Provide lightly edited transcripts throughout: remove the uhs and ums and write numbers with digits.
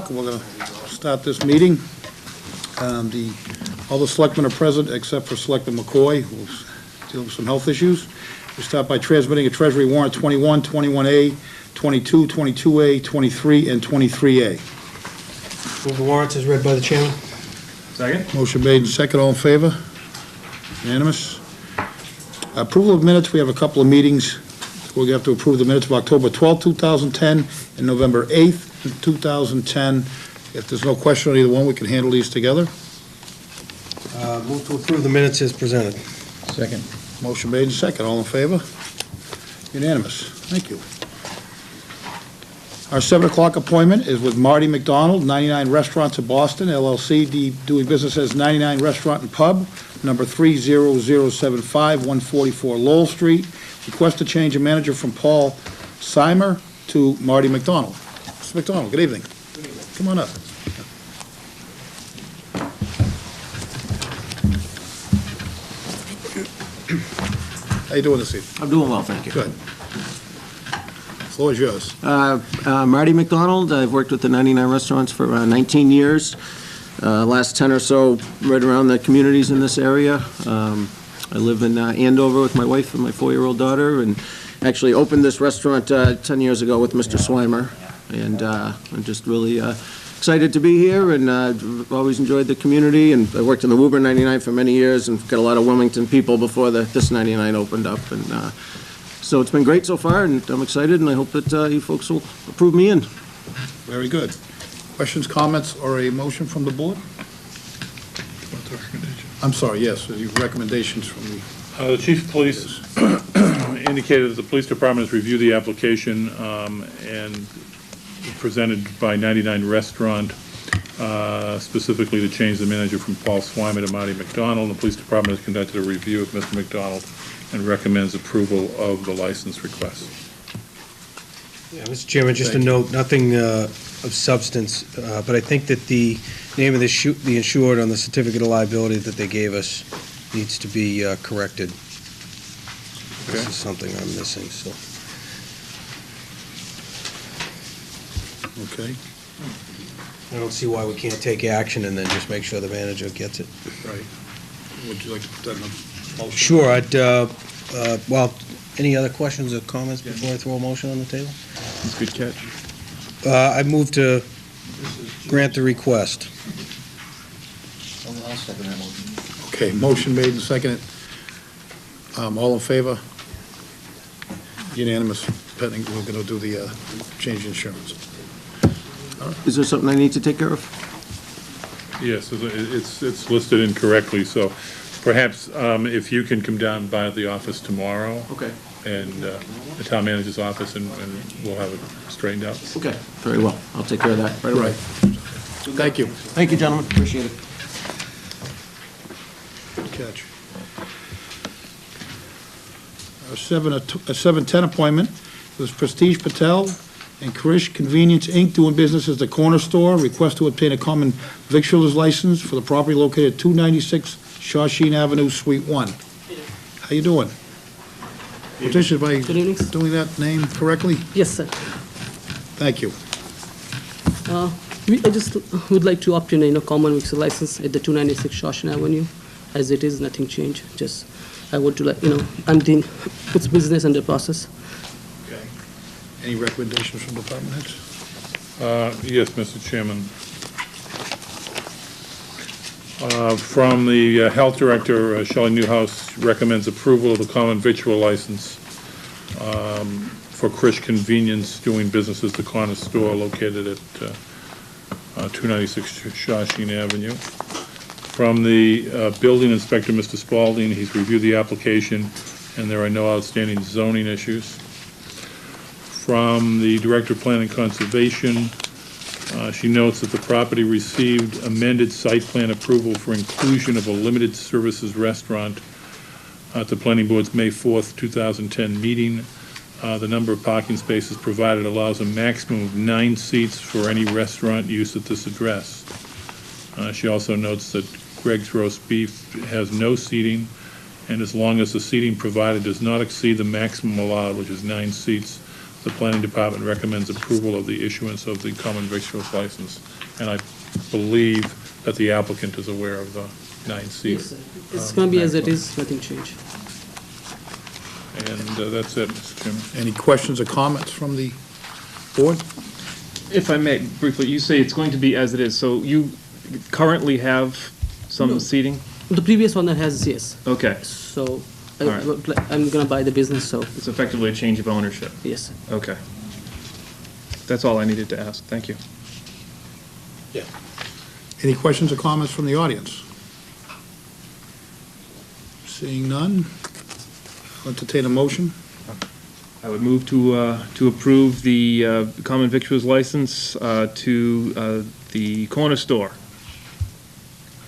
o'clock. We're going to start this meeting. All the selectmen are present except for Selectman McCoy, who's dealing with some health issues. We start by transmitting a Treasury warrant 21, 21A, 22, 22A, 23, and 23A. Move the warrants as read by the chairman. Second? Motion made and second. All in favor? Unanimous. Approval of minutes. We have a couple of meetings. We're going to have to approve the minutes of October 12, 2010, and November 8th, 2010. If there's no question on either one, we can handle these together. Move to approve the minutes as presented. Second. Motion made and second. All in favor? Unanimous. Thank you. Our 7 o'clock appointment is with Marty McDonald, 99 Restaurants of Boston, LLC, doing business as 99 Restaurant and Pub, number 30075, 144 Lowell Street. Request to change a manager from Paul Seimer to Marty McDonald. Mr. McDonald, good evening. Come on up. How you doing this evening? I'm doing well, thank you. Good. Floor is yours. Marty McDonald, I've worked with the 99 Restaurants for 19 years. Last 10 or so right around the communities in this area. I live in Andover with my wife and my 4-year-old daughter, and actually opened this restaurant 10 years ago with Mr. Swimer. And I'm just really excited to be here, and I've always enjoyed the community, and I worked in the Woburn 99 for many years and got a lot of Wilmington people before this 99 opened up. And so it's been great so far, and I'm excited, and I hope that you folks will approve me in. Very good. Questions, comments, or a motion from the board? I'm sorry, yes, your recommendations from the... The chief of police indicated that the police department has reviewed the application and presented by 99 Restaurant, specifically to change the manager from Paul Swimer to Marty McDonald. The police department has conducted a review of Mr. McDonald and recommends approval of the license request. Yeah, Mr. Chairman, just a note, nothing of substance, but I think that the name of the insured on the certificate of liability that they gave us needs to be corrected. Okay. This is something I'm missing, so. Okay, I don't see why we can't take action and then just make sure the manager gets it. right. Would you like to put that in a motion? Sure, well, any other questions or comments before I throw a motion on the table? That's a good catch. I move to grant the request. I'll second that motion. Okay, motion made and seconded. All in favor? Unanimous, pending, we're going to do the change in insurance. Is there something I need to take care of? Yes, it's listed incorrectly, so perhaps if you can come down by the office tomorrow. Okay. And the town manager's office, and we'll have it straightened out. Okay, very well. I'll take care of that right away. Right. Thank you. Thank you, gentlemen, appreciate it. Good catch. Our 7:10 appointment was Prestige Patel and Krish Convenience, Inc., doing business as the Corner Store. Request to obtain a common victualer's license for the property located at 296 Shawshene Avenue, Suite 1. How you doing? Petition, by Good evening. doing that name correctly? Yes, sir. Thank you. I just would like to obtain a common mixer license at the 296 Shawshene Avenue. As it is, nothing changed. Just I want to I'm doing its business under process. Okay. Any recommendations from department heads? Yes, Mr. Chairman. From the health director, Shelley Newhouse recommends approval of the common victual license for Krish Convenience, doing business as the Corner Store located at 296 Shawshene Avenue. From the building inspector, Mr. Spalding, he's reviewed the application and there are no outstanding zoning issues. From the director of planning and conservation, she notes that the property received amended site plan approval for inclusion of a limited services restaurant at the planning board's May 4th, 2010 meeting. The number of parking spaces provided allows a maximum of 9 seats for any restaurant use at this address. She also notes that Greg's Roast Beef has no seating, and as long as the seating provided does not exceed the maximum allowed, which is 9 seats, the planning department recommends approval of the issuance of the common victuals license. And I believe that the applicant is aware of the 9C. Yes, sir. It's gonna be as it is, nothing changed. And that's it, Mr. Chairman. Any questions or comments from the board? If I may, briefly, you say it's going to be as it is, so you currently have No. some seating? The previous one that has, yes, Okay, so All right. I'm gonna buy the business, so, it's effectively a change of ownership. yes. Okay. That's all I needed to ask. Thank you. Any questions or comments from the audience? Seeing none, I'll entertain a motion. I would move to approve the common victuals license to the corner store.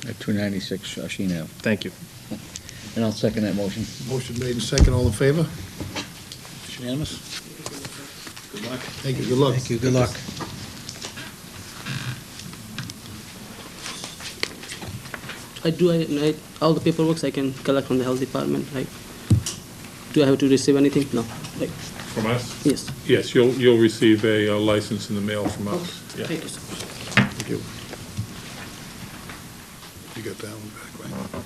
At 296 Shawshene Ave. Thank you. And I'll second that motion. Motion made and second, all in favor? It's unanimous? Good luck. Thank you, good luck. Thank you, good luck. All the paperwork I can collect from the health department, like, do I have to receive anything? No, like, From us? yes. Yes, you'll receive a license in the mail from us. Yeah. Thank you so much. Thank you. You got that one back, right?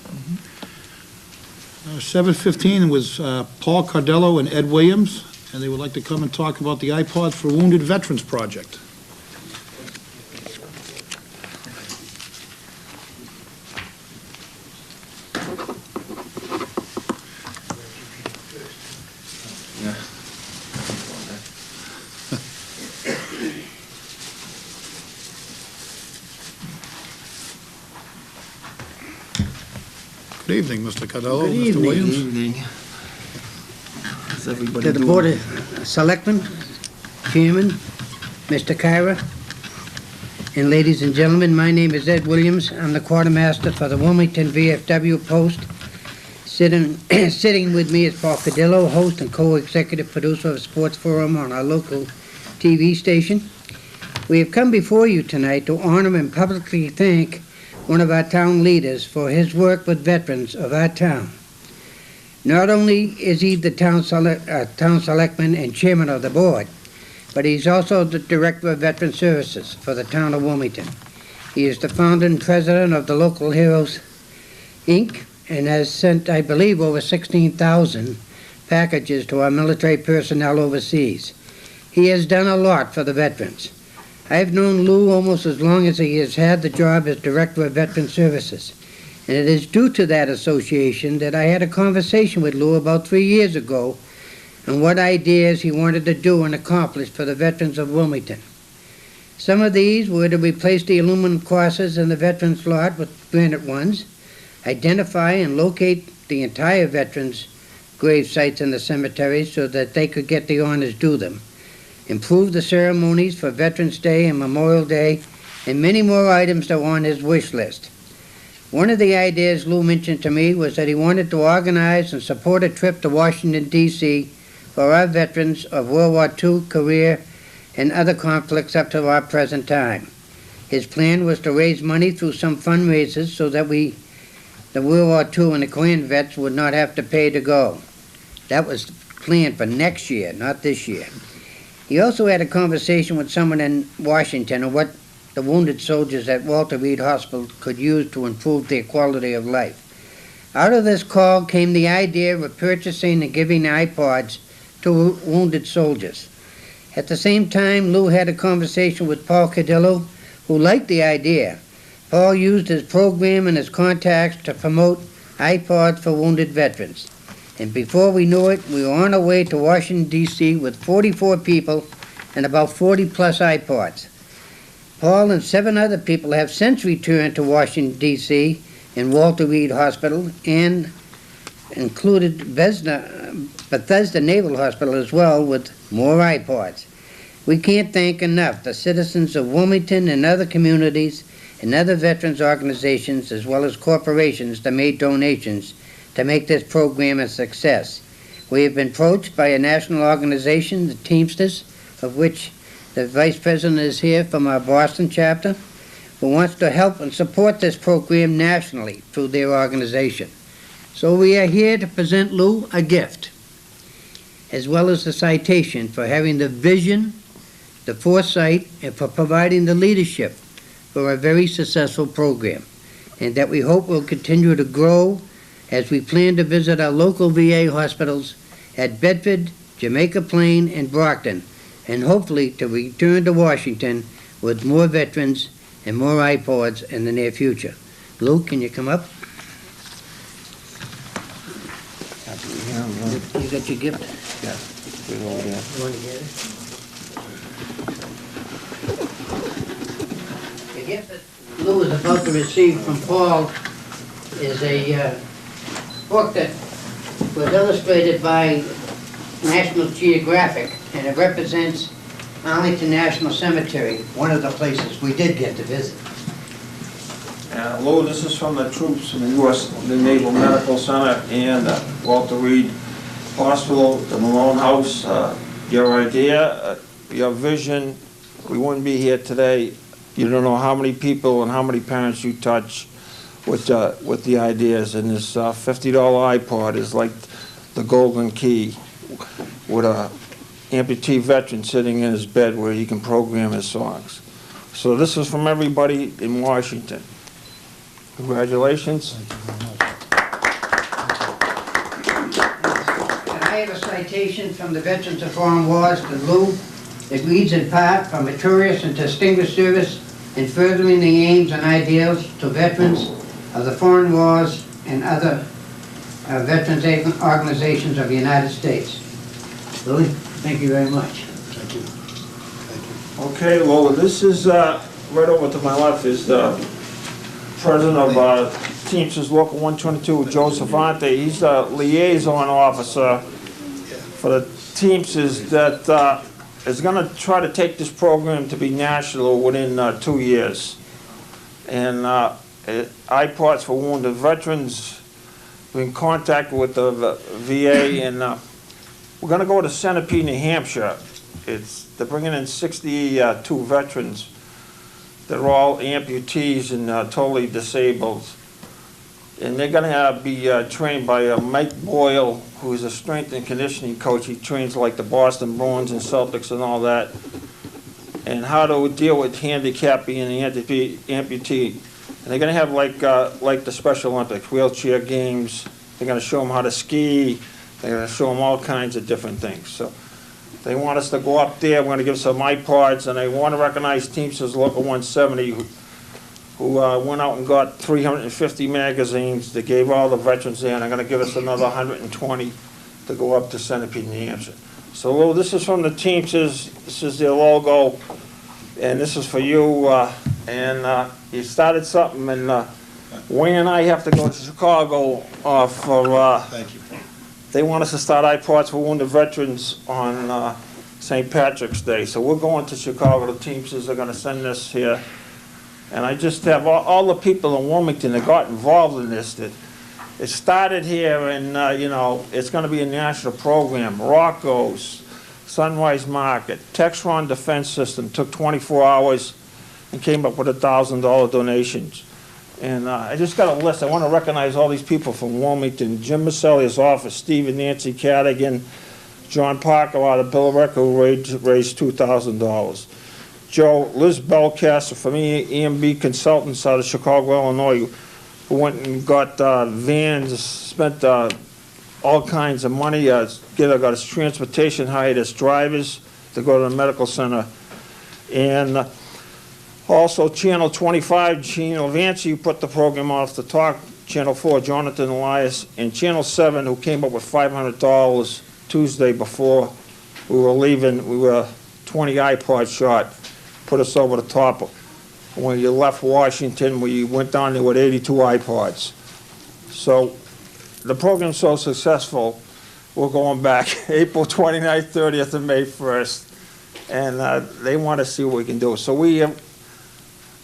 7:15 was Paul Cardello and Ed Williams, and they would like to come and talk about the iPods for Wounded Veterans Project. Good evening, Mr. Cardello, Good Mr. evening. Williams. Evening. How's everybody To the doing? Board of Selectmen, Chairman, Mr. Kyra, and ladies and gentlemen, my name is Ed Williams. I'm the quartermaster for the Wilmington VFW post. Sitting with me is Paul Cadillo, host and co-executive producer of Sports Forum on our local TV station. We have come before you tonight to honor and publicly thank one of our town leaders for his work with veterans of our town. Not only is he the town selectman and chairman of the board, but he's also the director of veteran services for the town of Wilmington. He is the founder and president of the Local Heroes, Inc., and has sent, I believe, over 16,000 packages to our military personnel overseas. He has done a lot for the veterans. I've known Lou almost as long as he has had the job as Director of Veteran Services, and it is due to that association that I had a conversation with Lou about 3 years ago on what ideas he wanted to do and accomplish for the veterans of Wilmington. Some of these were to replace the aluminum crosses in the veterans lot with granite ones, identify and locate the entire veterans' grave sites in the cemeteries so that they could get the honors due them, improve the ceremonies for Veterans Day and Memorial Day, and many more items that were on his wish list. One of the ideas Lou mentioned to me was that he wanted to organize and support a trip to Washington, D.C. for our veterans of World War II, Korea, and other conflicts up to our present time. His plan was to raise money through some fundraisers so that the World War II and the Korean vets would not have to pay to go. That was planned for next year, not this year. He also had a conversation with someone in Washington on what the wounded soldiers at Walter Reed Hospital could use to improve their quality of life. Out of this call came the idea of purchasing and giving iPods to wounded soldiers. At the same time, Lou had a conversation with Paul Cadillo, who liked the idea. Paul used his program and his contacts to promote iPods for wounded veterans. And before we knew it, we were on our way to Washington, D.C. with 44 people and about 40-plus iPods. Paul and 7 other people have since returned to Washington, D.C. and Walter Reed Hospital and included Bethesda Naval Hospital as well with more iPods. We can't thank enough the citizens of Wilmington and other communities and other veterans organizations as well as corporations that made donations to make this program a success. We have been approached by a national organization, the Teamsters, of which the Vice President is here from our Boston chapter, who wants to help and support this program nationally through their organization. So we are here to present Lou a gift. as well as the citation for having the vision, the foresight, and for providing the leadership for a very successful program, and that we hope will continue to grow as we plan to visit our local VA hospitals at Bedford, Jamaica Plain, and Brockton, and hopefully to return to Washington with more veterans and more iPods in the near future. Lou, can you come up? You got your gift? You want to get it? The gift that Lou is about to receive from Paul is a book that was illustrated by National Geographic, and it represents Arlington National Cemetery, one of the places we did get to visit. Lou, this is from the troops in the U.S. the Naval Medical Center and Walter Reed Hospital, the Malone House. Your idea, your vision, we wouldn't be here today. You don't know how many people and how many parents you touch with the ideas. And this $50 iPod is like the golden key with a amputee veteran sitting in his bed where he can program his songs. So this is from everybody in Washington. Congratulations. And I have a citation from the Veterans of Foreign Wars to Lou. It reads in part, "For meritorious and distinguished service in furthering the aims and ideals to veterans of the foreign wars and other veterans organizations of the United States." Louis, thank you very much. Thank you. Okay, Lola, this is right over to my left is the president of Teamsters Local 122, Joe Savante. He's the liaison officer for the Teamsters that is going to try to take this program to be national within 2 years. And iPods for wounded veterans. We're in contact with the VA, and we're going to go to Centipede, New Hampshire. They're bringing in 62 veterans that are all amputees and totally disabled. And they're going to be trained by Mike Boyle, who's a strength and conditioning coach. He trains like the Boston Bruins and Celtics and all that, and how to deal with handicap being an amputee. And they're going to have like the Special Olympics, wheelchair games. They're going to show them how to ski. They're going to show them all kinds of different things. So they want us to go up there. We're going to give some iPods, and they want to recognize Teamsters Local 170, who went out and got 350 magazines. They gave all the veterans there, and they're going to give us another 120 to go up to Centipede, New Hampshire. So, Lou, this is from the Teamsters. This is their logo, and this is for you. You started something, and Wayne and I have to go to Chicago for. Thank you. They want us to start iPods for wounded veterans on St. Patrick's Day. So we're going to Chicago. The Teamsters are going to send this here. And I just have all the people in Wilmington that got involved in this. That it started here, and it's going to be a national program. Rocco's, Sunrise Market, Textron Defense System took 24 hours and came up with $1,000 donations. And I just got a list. I want to recognize all these people from Wilmington. Jim Maselli's office, Steve and Nancy Cadigan, John Parker out of Billerica, who raised $2,000. Joe, Liz Belcasser from EMB Consultants out of Chicago, Illinois, who went and got vans, spent all kinds of money, got his transportation hired as drivers to go to the medical center. And also, Channel 25, Gene Levancy, who put the program off the top. Channel 4, Jonathan Elias. And Channel 7, who came up with $500 Tuesday before we were leaving. We were 20 iPods short. Put us over the top. When you left Washington, we went down there with 82 iPods. So the program's so successful, we're going back April 29th, 30th, and May 1st. And they want to see what we can do. So we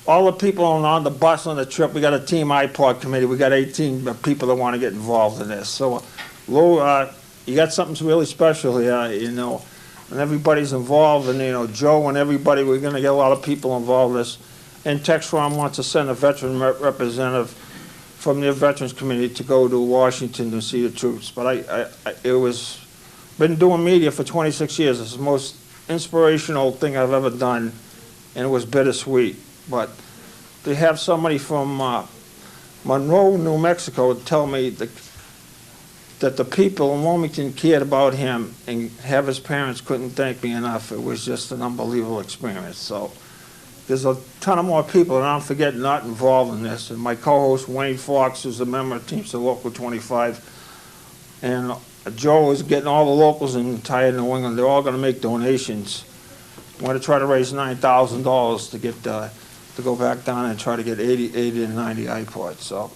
all the people on the bus on the trip, we got a team iPod committee. We got 18 people that want to get involved in this. So, Lou, you got something really special here, and everybody's involved, and Joe and everybody. We're going to get a lot of people involved in this. And Textron wants to send a veteran representative from their veterans committee to go to Washington to see the troops. But it was been doing media for 26 years. It's the most inspirational thing I've ever done, and it was bittersweet. But to have somebody from Monroe, New Mexico, tell me that the people in Wilmington cared about him, and have his parents couldn't thank me enough. It was just an unbelievable experience. So there's a ton of more people, and I'm forgetting, not involved in this. And my co-host, Wayne Fox, who's a member of Teamster Local 25, and Joe is getting all the locals in the entire New England. They're all going to make donations. We're going to try to raise $9,000 to get to go back down and try to get 80 to 90 iPods. So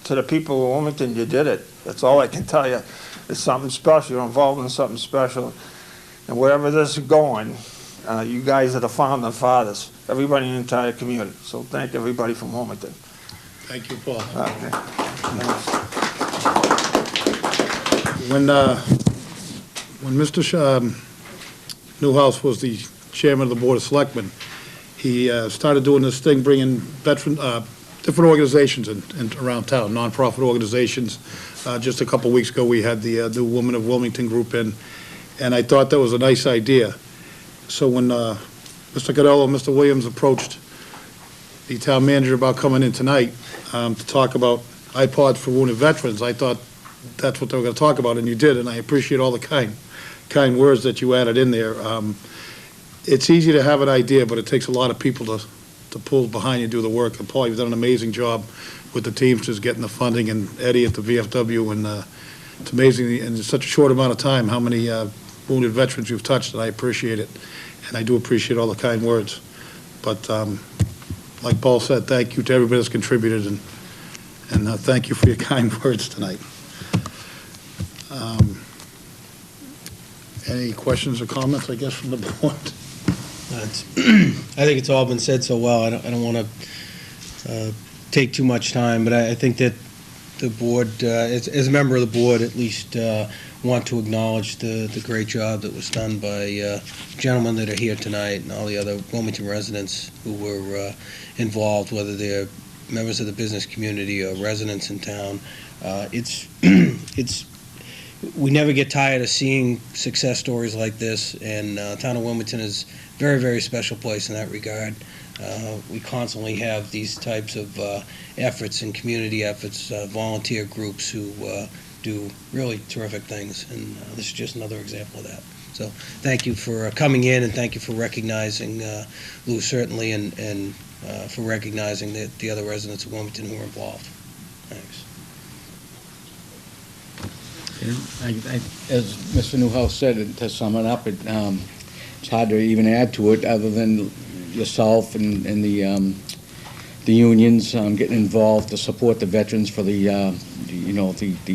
to the people of Wilmington, you did it. That's all I can tell you. It's something special. You're involved in something special. And wherever this is going, you guys are the founding fathers, everybody in the entire community. So thank everybody from Wilmington. Thank you, Paul. Okay. When Mr. Newhouse was the chairman of the Board of Selectmen, he started doing this thing, bringing different organizations in around town, nonprofit organizations. Just a couple weeks ago, we had the new Women of Wilmington group in, and I thought that was a nice idea. So when Mr. Cadello and Mr. Williams approached the town manager about coming in tonight to talk about iPods for wounded veterans, I thought that's what they were going to talk about, and you did, and I appreciate all the kind words that you added in there. It's easy to have an idea, but it takes a lot of people to pull behind you and do the work. And Paul, you've done an amazing job with the Teamsters getting the funding, and Eddie at the VFW, and it's amazing in such a short amount of time how many wounded veterans you've touched, and I appreciate it. And I do appreciate all the kind words. But like Paul said, thank you to everybody that's contributed, and thank you for your kind words tonight. Any questions or comments, I guess, from the board? I think it's all been said so well. I don't want to take too much time, but I think that the board, as a member of the board, at least want to acknowledge the great job that was done by gentlemen that are here tonight and all the other Wilmington residents who were involved, whether they're members of the business community or residents in town. We never get tired of seeing success stories like this, and town of Wilmington is a very, very special place in that regard. We constantly have these types of efforts and community efforts, volunteer groups who do really terrific things, and this is just another example of that. So thank you for coming in, and thank you for recognizing Lou, certainly, and for recognizing the other residents of Wilmington who are involved. Thanks. As Mr. Newhouse said, to sum it up, it's hard to even add to it, other than yourself and the unions getting involved to support the veterans for the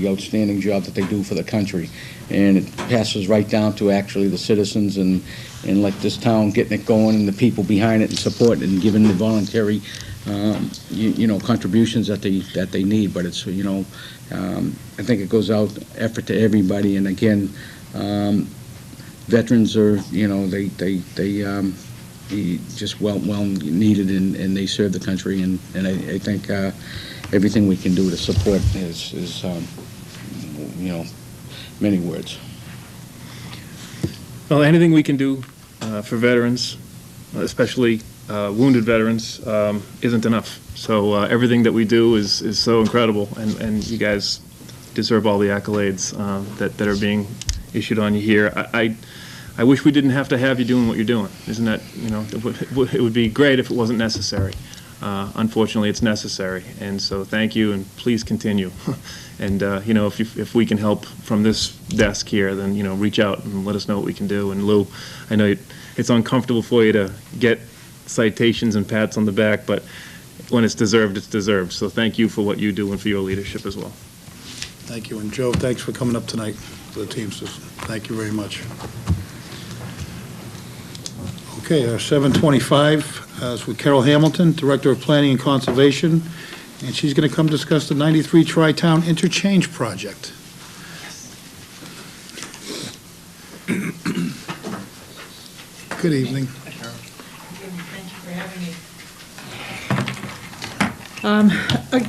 outstanding job that they do for the country. And it passes right down to actually the citizens and like this town getting it going, and the people behind it and support and giving the voluntary contributions that they need. But it's I think it goes out effort to everybody, and again, veterans are they just well needed, and they serve the country, and I think everything we can do to support is many words. Well, anything we can do for veterans, especially wounded veterans, isn't enough. So everything that we do is so incredible, and you guys deserve all the accolades that are being issued on you here. I wish we didn't have to have you doing what you're doing. Isn't that, it would be great if it wasn't necessary. Unfortunately, it's necessary, and so thank you, and please continue. And if we can help from this desk here, then reach out and let us know what we can do. And Lou, I know it's uncomfortable for you to get citations and pats on the back, but when it's deserved, it's deserved. So thank you for what you do and for your leadership as well. Thank you. And Joe, thanks for coming up tonight for the Teamsters. Thank you very much. Okay, our 7:25 is with Carol Hamilton, Director of Planning and Conservation, and she's going to come discuss the 93 Tri-Town Interchange Project. Good evening. Thank you for having me.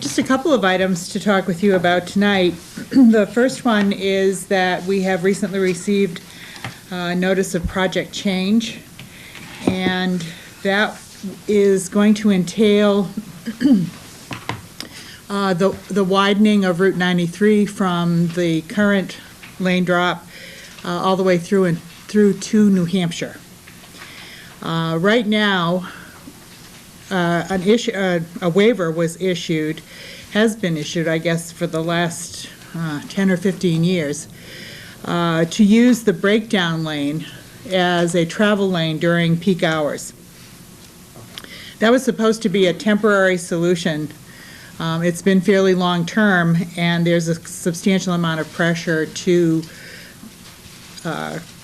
Just a couple of items to talk with you about tonight. The first one is that we have recently received a notice of project change, and that is going to entail the widening of Route 93 from the current lane drop all the way through to New Hampshire. Right now, a waiver was issued, has been issued, I guess, for the last 10 or 15 years, to use the breakdown lane as a travel lane during peak hours. That was supposed to be a temporary solution. It's been fairly long-term, and there's a substantial amount of pressure to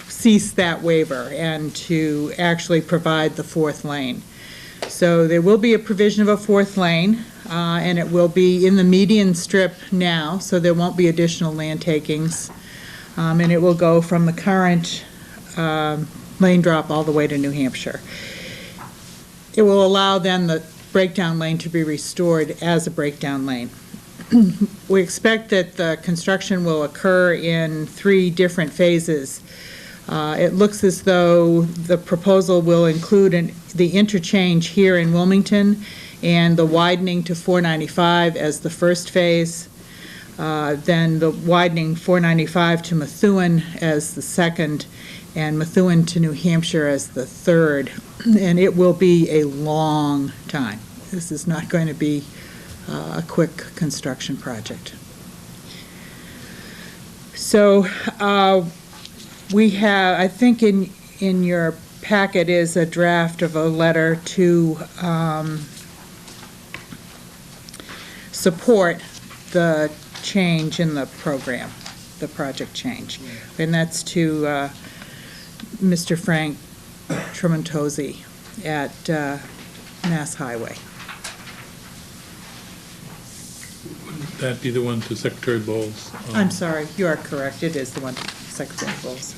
cease that waiver and to actually provide the fourth lane. So there will be a provision of a fourth lane, and it will be in the median strip now, so there won't be additional land takings. And it will go from the current lane drop all the way to New Hampshire. It will allow then the breakdown lane to be restored as a breakdown lane. We expect that the construction will occur in 3 different phases. It looks as though the proposal will include the interchange here in Wilmington and the widening to 495 as the first phase, then the widening 495 to Methuen as the second, and Methuen to New Hampshire as the third. And it will be a long time. This is not going to be a quick construction project. So we have, I think in your packet is a draft of a letter to support the change in the program, the project change. And that's to Mr. Frank Tremontosi at Mass Highway. That be the one to Secretary Bowles? I'm sorry, you are correct. It is the one, Secretary Bowles.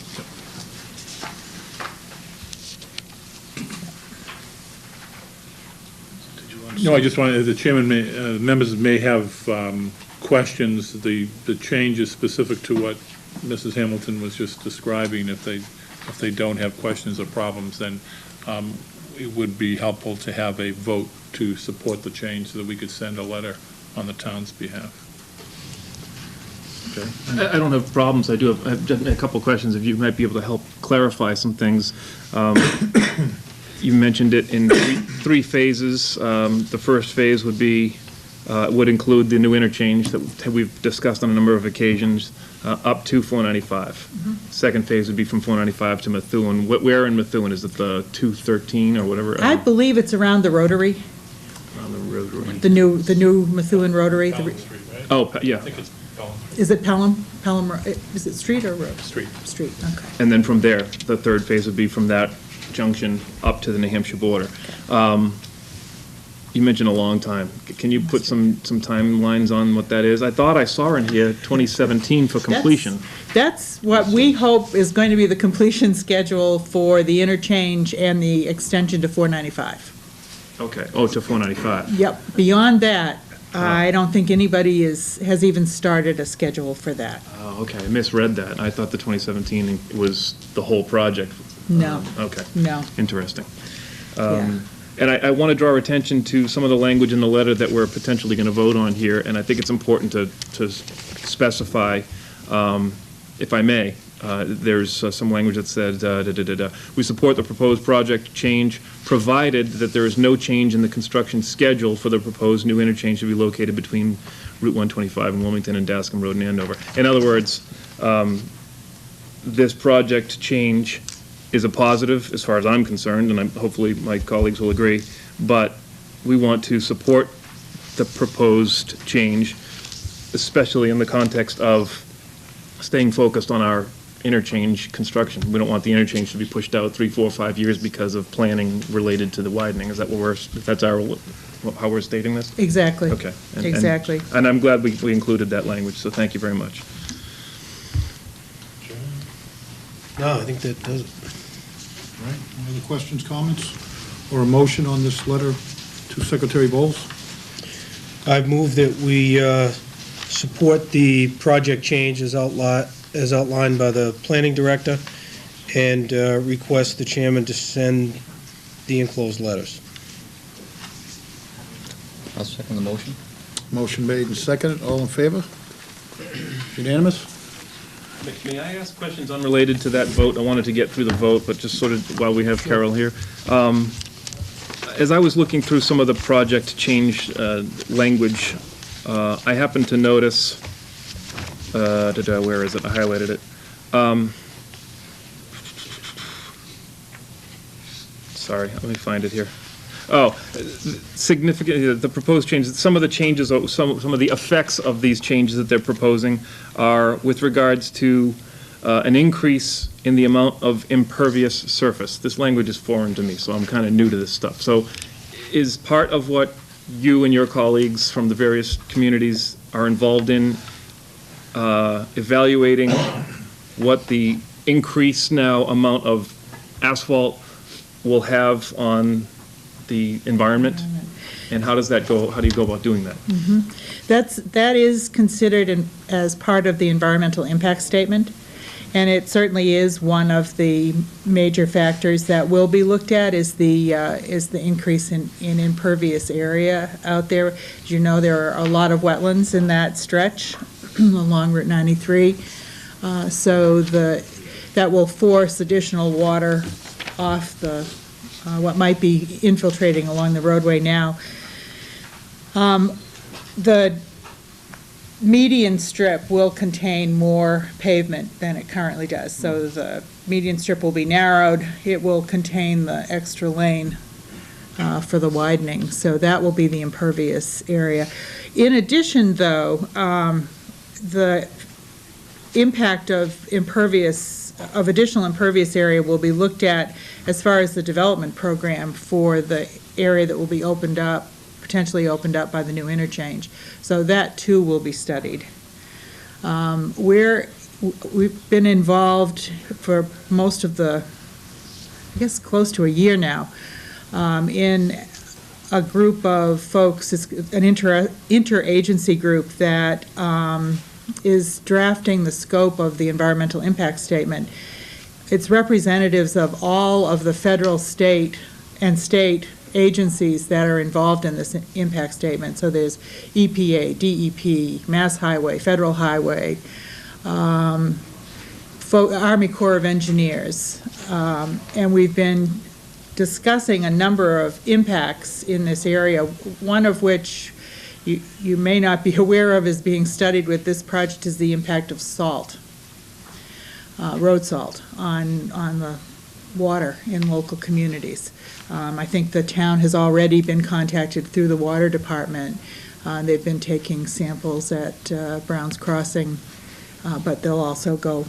No, I just wanted, the chairman may, members may have questions. The change is specific to what Mrs. Hamilton was just describing. If they don't have questions or problems, then it would be helpful to have a vote to support the change so that we could send a letter on the town's behalf. Okay. I don't have problems. I have just a couple of questions, if you might be able to help clarify some things. You mentioned it in 3 phases. The first phase would include the new interchange that we've discussed on a number of occasions, up to 495. Mm-hmm. Second phase would be from 495 to Methuen. Where in Methuen? Is it the 213 or whatever? I believe it's around the Rotary, Around the Rotary. the new Methuen Rotary. Pelham Street, right? Oh, yeah. I think it's Pelham. Is it Pelham? Is it street or road? Street. Street, okay. And then from there, the third phase would be from that junction up to the New Hampshire border. You mentioned a long time. Can you put some timelines on what that is? I thought I saw in here 2017 for completion. That's what we hope is going to be the completion schedule for the interchange and the extension to 495. Okay, oh, to 495. Yep. Beyond that, I don't think anybody has even started a schedule for that. Oh, okay, I misread that. I thought the 2017 was the whole project. No. Okay. No. Interesting. Yeah. And I want to draw attention to some of the language in the letter that we're potentially going to vote on here, and I think it's important to specify, if I may, there's some language that said, we support the proposed project change, provided that there is no change in the construction schedule for the proposed new interchange to be located between Route 125 and Wilmington and Dascombe Road in Andover. In other words, this project change is a positive as far as I'm concerned, and hopefully my colleagues will agree, but we want to support the proposed change, especially in the context of staying focused on our interchange construction. We don't want the interchange to be pushed out 3, 4, 5 years because of planning related to the widening. Is that how we're stating this? Exactly. Okay. Exactly. And I'm glad we included that language, so thank you very much. No, I think that does it. All right, any other questions, comments, or a motion on this letter to Secretary Bowles? I move that we support the project change as outlined by the planning director, and request the chairman to send the enclosed letters. I'll second the motion. Motion made and seconded. All in favor? Unanimous? May I ask questions unrelated to that vote? I wanted to get through the vote, but just sort of while we have Carol here. As I was looking through some of the project change language, I happened to notice, where is it? I highlighted it. Sorry, let me find it here. Oh, significant, the proposed changes, some of the changes, some of the effects of these changes that they're proposing are with regards to an increase in the amount of impervious surface. This language is foreign to me, so I'm kind of new to this stuff. So is part of what you and your colleagues from the various communities are involved in evaluating what the increased now amount of asphalt will have on the environment? And how does that go, how do you go about doing that? That is considered as part of the environmental impact statement, and it certainly is one of the major factors that will be looked at is the increase in impervious area out there. As you know, there are a lot of wetlands in that stretch along Route 93, so that will force additional water off the what might be infiltrating along the roadway now. The median strip will contain more pavement than it currently does. So the median strip will be narrowed. It will contain the extra lane for the widening. So that will be the impervious area. In addition, though, the impact of additional impervious area will be looked at as far as the development program for the area that will be potentially opened up by the new interchange. So that too will be studied. We've been involved for most of I guess close to a year now, in a group of folks, it's an interagency group that is drafting the scope of the environmental impact statement. It's representatives of all of the federal, state, and state agencies that are involved in this impact statement. So there's EPA, DEP, Mass Highway, Federal Highway, Army Corps of Engineers, and we've been discussing a number of impacts in this area, one of which you may not be aware of is being studied with this project is the impact of salt, road salt, on the water in local communities. I think the town has already been contacted through the water department. They've been taking samples at Brown's Crossing, but they'll also go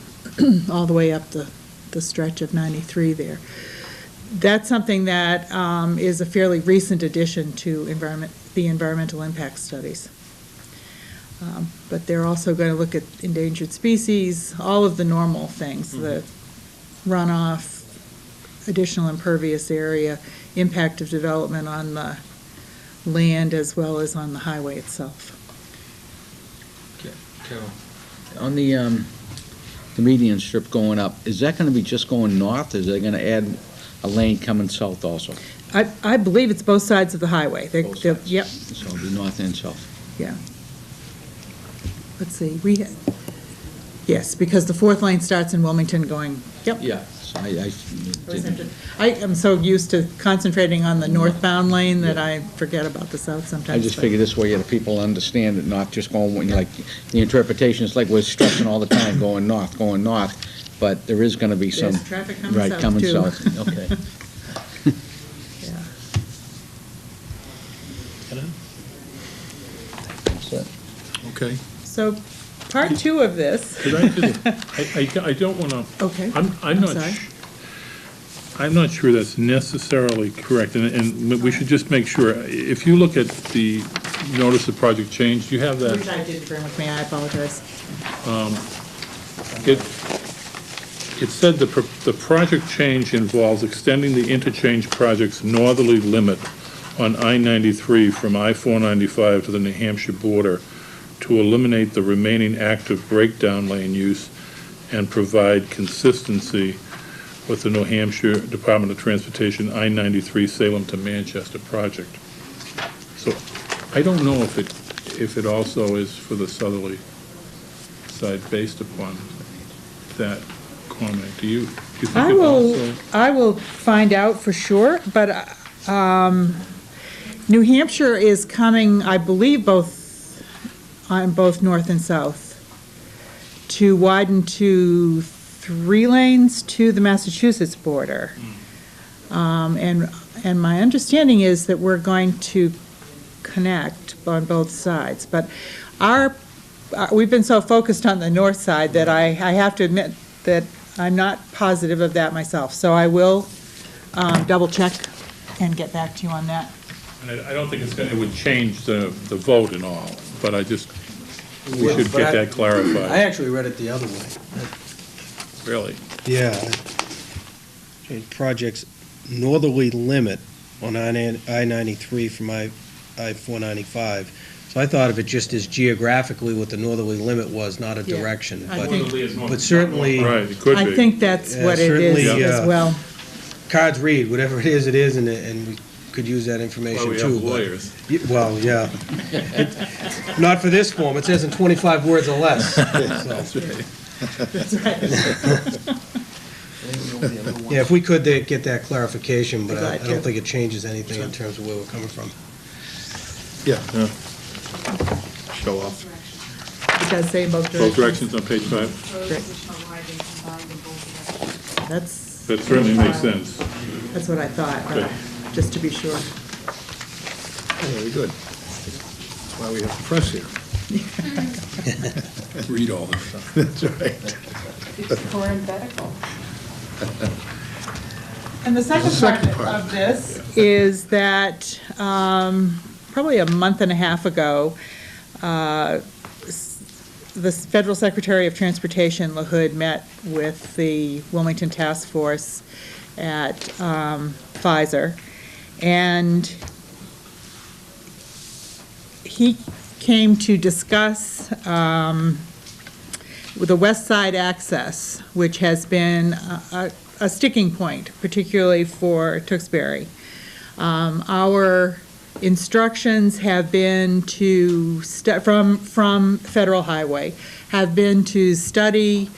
all the way up the stretch of 93 there. That's something that is a fairly recent addition to the environmental impact studies. But they're also going to look at endangered species, all of the normal things, the runoff, additional impervious area, impact of development on the land as well as on the highway itself. Carol, on the median strip going up, is that going to be just going north? Is they going to add a lane coming south also? I believe it's both sides of the highway. Both sides. Yep. So it'll be north and south. Yeah. Let's see, yes, because the fourth lane starts in Wilmington going, yep. Yeah. So I am so used to concentrating on the northbound lane that I forget about the south sometimes. I just figured this way the people understand it, not just going, like, the interpretation is like we're stressing all the time, going north, but there is going to be some. There's traffic coming Right, south, coming too. south, okay. Yeah. Okay. So, part two of this. Could I just, I don't want to. Okay. I'm not sure that's necessarily correct, and we should just make sure. If you look at the notice of project change, you have that. Which I didn't bring with me, I apologize. It said the project change involves extending the interchange project's northerly limit on I-93 from I-495 to the New Hampshire border to eliminate the remaining active breakdown lane use and provide consistency with the New Hampshire Department of Transportation I-93 Salem to Manchester project. So I don't know if it also is for the southerly side based upon that comment. Do you think it also? I will find out for sure, but New Hampshire is coming, I believe, on both north and south, to widen to 3 lanes to the Massachusetts border. And my understanding is that we're going to connect on both sides. But we've been so focused on the north side that I have to admit that I'm not positive of that myself. So I will double check and get back to you on that. And I don't think it would change the vote and all, but we should get that clarified. I actually read it the other way. Really? Yeah. Project's northerly limit on I-93 from I-495. So I thought of it just as geographically what the northerly limit was, not a Yeah, direction. I think- But certainly, Right, it could be. I think that's Yeah, what it is certainly, as well. cards read, whatever it is, and we could use that information Well, we too. have but- lawyers. Well, yeah. Not for this form, it says in 25 words or less. So. That's right. Yeah, if we could get that clarification, but I Glad don't to. think it changes anything in terms of where we're coming from. Yeah. Show off. It does say both Both directions. directions on page 5. That's That certainly makes sense. That's what I thought, Good. but just to be sure. Very good. That's why we have the press here. Read all this stuff. That's right. And the second part of this is that probably a month and a half ago, the Federal Secretary of Transportation, LaHood, met with the Wilmington Task Force at Pfizer, and he came to discuss with the West Side access, which has been a sticking point, particularly for Tewksbury. Our instructions have been to, from Federal Highway, have been to study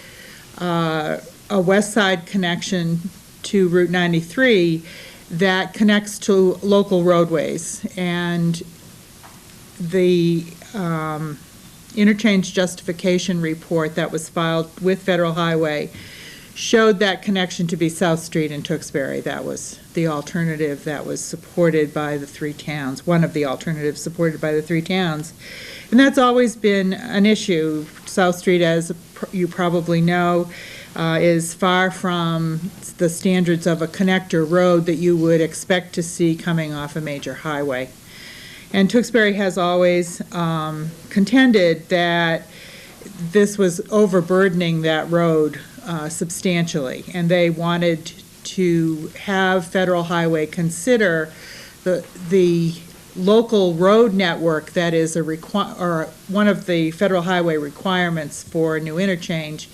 a West Side connection to Route 93 that connects to local roadways. And the interchange justification report that was filed with Federal Highway showed that connection to be South Street in Tewksbury. That was the alternative that was supported by the 3 towns, one of the alternatives supported by the 3 towns. And that's always been an issue. South Street, as you probably know, is far from the standards of a connector road that you would expect to see coming off a major highway. And Tewksbury has always contended that this was overburdening that road substantially, and they wanted to have Federal Highway consider the local road network that is one of the Federal Highway requirements for a new interchange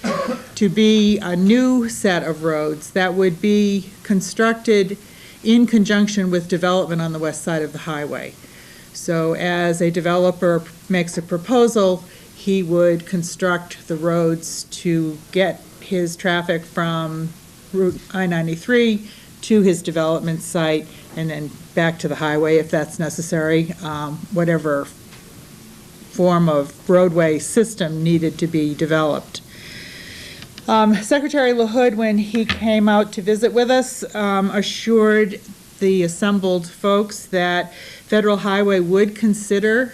to be a new set of roads that would be constructed in conjunction with development on the west side of the highway. So as a developer makes a proposal, he would construct the roads to get his traffic from Route I-93 to his development site and then back to the highway if that's necessary, whatever form of roadway system needed to be developed. Secretary LaHood, when he came out to visit with us, assured the assembled folks that Federal Highway would consider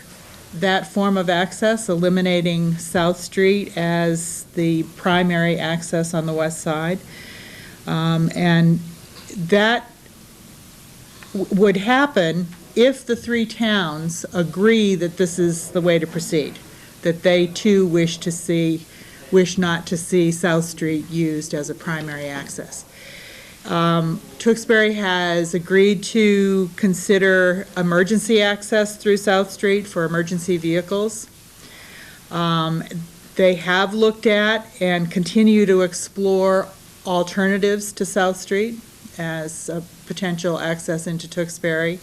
that form of access, eliminating South Street as the primary access on the west side. And that would happen if the 3 towns agree that this is the way to proceed, that they too wish not to see South Street used as a primary access. Tewksbury has agreed to consider emergency access through South Street for emergency vehicles. They have looked at and continue to explore alternatives to South Street as a potential access into Tewksbury.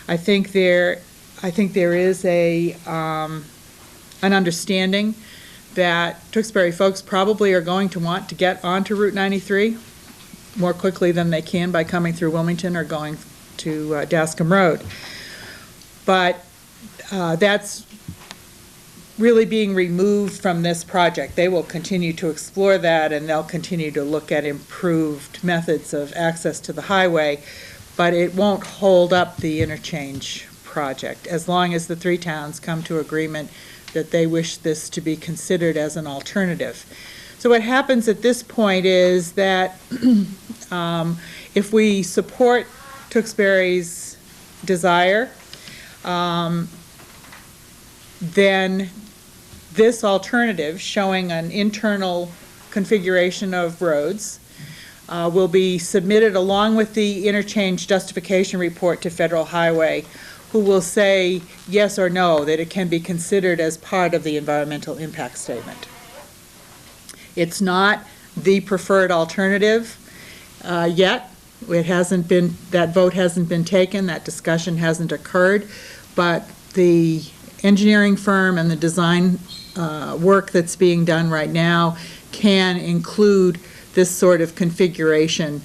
I think there is an understanding that Tewksbury folks probably are going to want to get onto Route 93 more quickly than they can by coming through Wilmington or going to Dascom Road. But that's really being removed from this project. They will continue to explore that, and they'll continue to look at improved methods of access to the highway, but it won't hold up the interchange project as long as the three towns come to agreement that they wish this to be considered as an alternative. So what happens at this point is that if we support Tewksbury's desire, then this alternative, showing an internal configuration of roads, will be submitted along with the interchange justification report to Federal Highway, who will say yes or no, that it can be considered as part of the environmental impact statement. It's not the preferred alternative yet. It hasn't been, that vote hasn't been taken, that discussion hasn't occurred, but the engineering firm and the design work that's being done right now can include this sort of configuration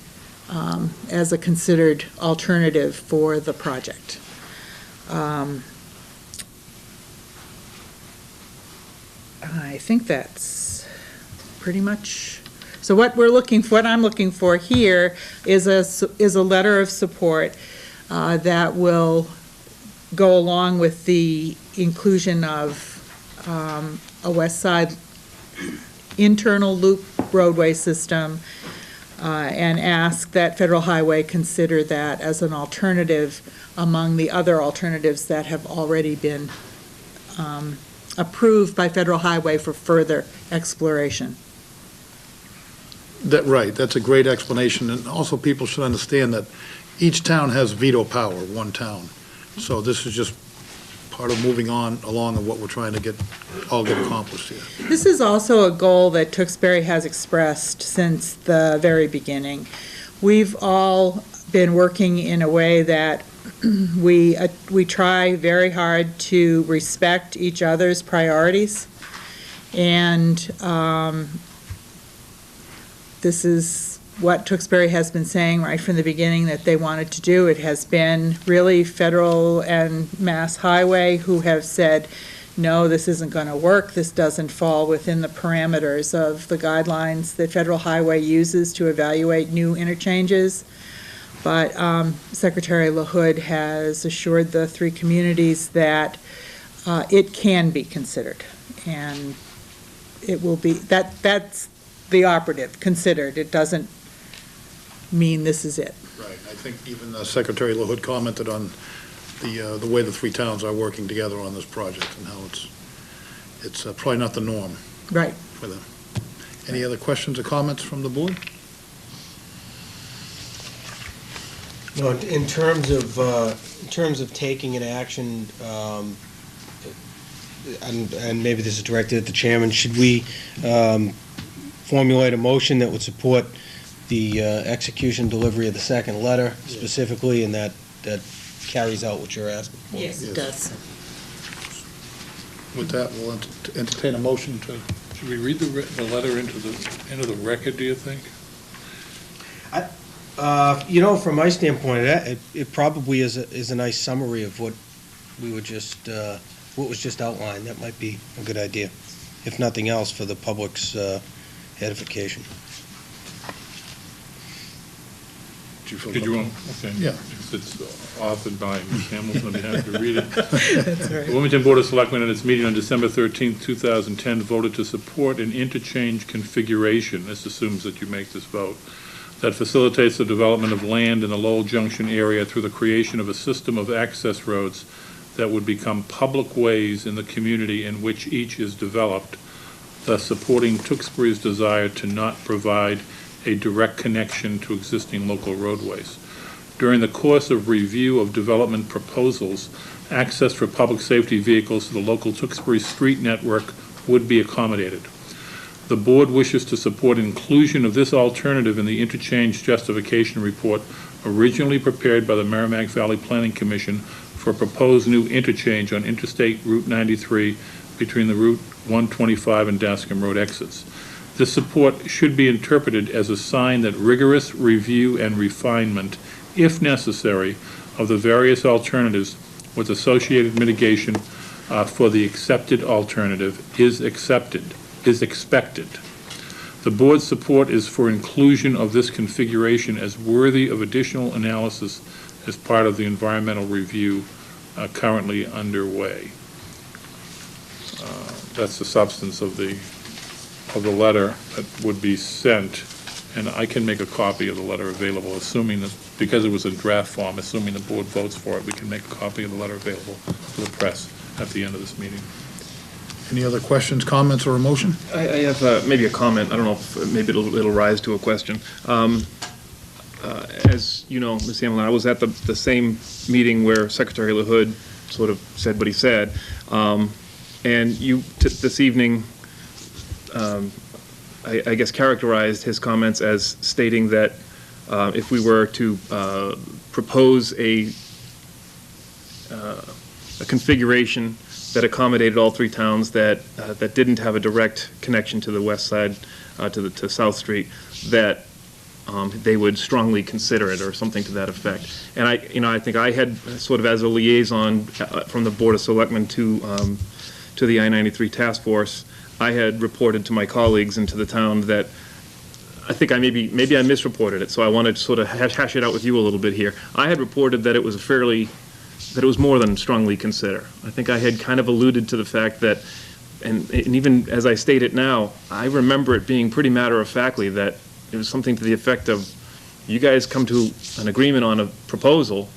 as a considered alternative for the project. I think that's pretty much, so what I'm looking for here is a letter of support that will go along with the inclusion of a west side internal loop roadway system, and ask that Federal Highway consider that as an alternative among the other alternatives that have already been approved by Federal Highway for further exploration. Right, that's a great explanation, and also people should understand that each town has veto power, one town. So this is just part of moving on along of what we're trying to get accomplished here. This is also a goal that Tewksbury has expressed since the very beginning. We've all been working in a way that we try very hard to respect each other's priorities, and this is what Tewksbury has been saying right from the beginning that they wanted to do. It has been really Federal and Mass Highway who have said, no, this isn't going to work. This doesn't fall within the parameters of the guidelines that Federal Highway uses to evaluate new interchanges. But Secretary LaHood has assured the three communities that it can be considered, and it will be, that's the operative, considered. It doesn't mean this is it. Right, I think even Secretary LaHood commented on the way the three towns are working together on this project and how it's probably not the norm. Right. For them. Any other questions or comments from the board? No, in terms of taking an action, and maybe this is directed at the chairman, should we formulate a motion that would support the execution delivery of the second letter specifically, and that carries out what you're asking for? Yes, it does. With that, we'll entertain a motion to. Should we read the letter into the record, do you think? From my standpoint, it probably is a nice summary of what we were just, what was just outlined. That might be a good idea, if nothing else, for the public's edification. Did you want? Okay. Yeah. It's authored by Ms. Hamilton, I'd be happy to read it. That's right. The Wilmington Board of Selectmen at its meeting on December 13th, 2010, voted to support an interchange configuration, this assumes that you make this vote, that facilitates the development of land in the Lowell Junction area through the creation of a system of access roads that would become public ways in the community in which each is developed, thus supporting Tewksbury's desire to not provide a direct connection to existing local roadways. During the course of review of development proposals, access for public safety vehicles to the local Tewksbury street network would be accommodated. The board wishes to support inclusion of this alternative in the interchange justification report originally prepared by the Merrimack Valley Planning Commission for a proposed new interchange on Interstate Route 93 between the Route 125 and Dascom Road exits. This support should be interpreted as a sign that rigorous review and refinement, if necessary, of the various alternatives with associated mitigation for the accepted alternative is expected. The board's support is for inclusion of this configuration as worthy of additional analysis as part of the environmental review currently underway. That's the substance of the letter that would be sent, and I can make a copy of the letter available, assuming that, because it was in draft form, assuming the board votes for it, we can make a copy of the letter available to the press at the end of this meeting. Any other questions, comments, or a motion? I have maybe a comment. I don't know if maybe it'll rise to a question. As you know, Ms. Hamlin, I was at the same meeting where Secretary LaHood sort of said what he said. And you, this evening, I guess characterized his comments as stating that if we were to propose a configuration that accommodated all three towns that didn't have a direct connection to the west side, to South Street, that they would strongly consider it, or something to that effect. And I think I had sort of, as a liaison from the Board of Selectmen to the I-93 task force, I had reported to my colleagues and to the town that I think maybe I misreported it, so I wanted to sort of hash it out with you a little bit here. I had reported that it was that it was more than strongly consider. I think I had kind of alluded to the fact that, and even as I state it now, I remember it being pretty matter-of-factly that it was something to the effect of, you guys come to an agreement on a proposal,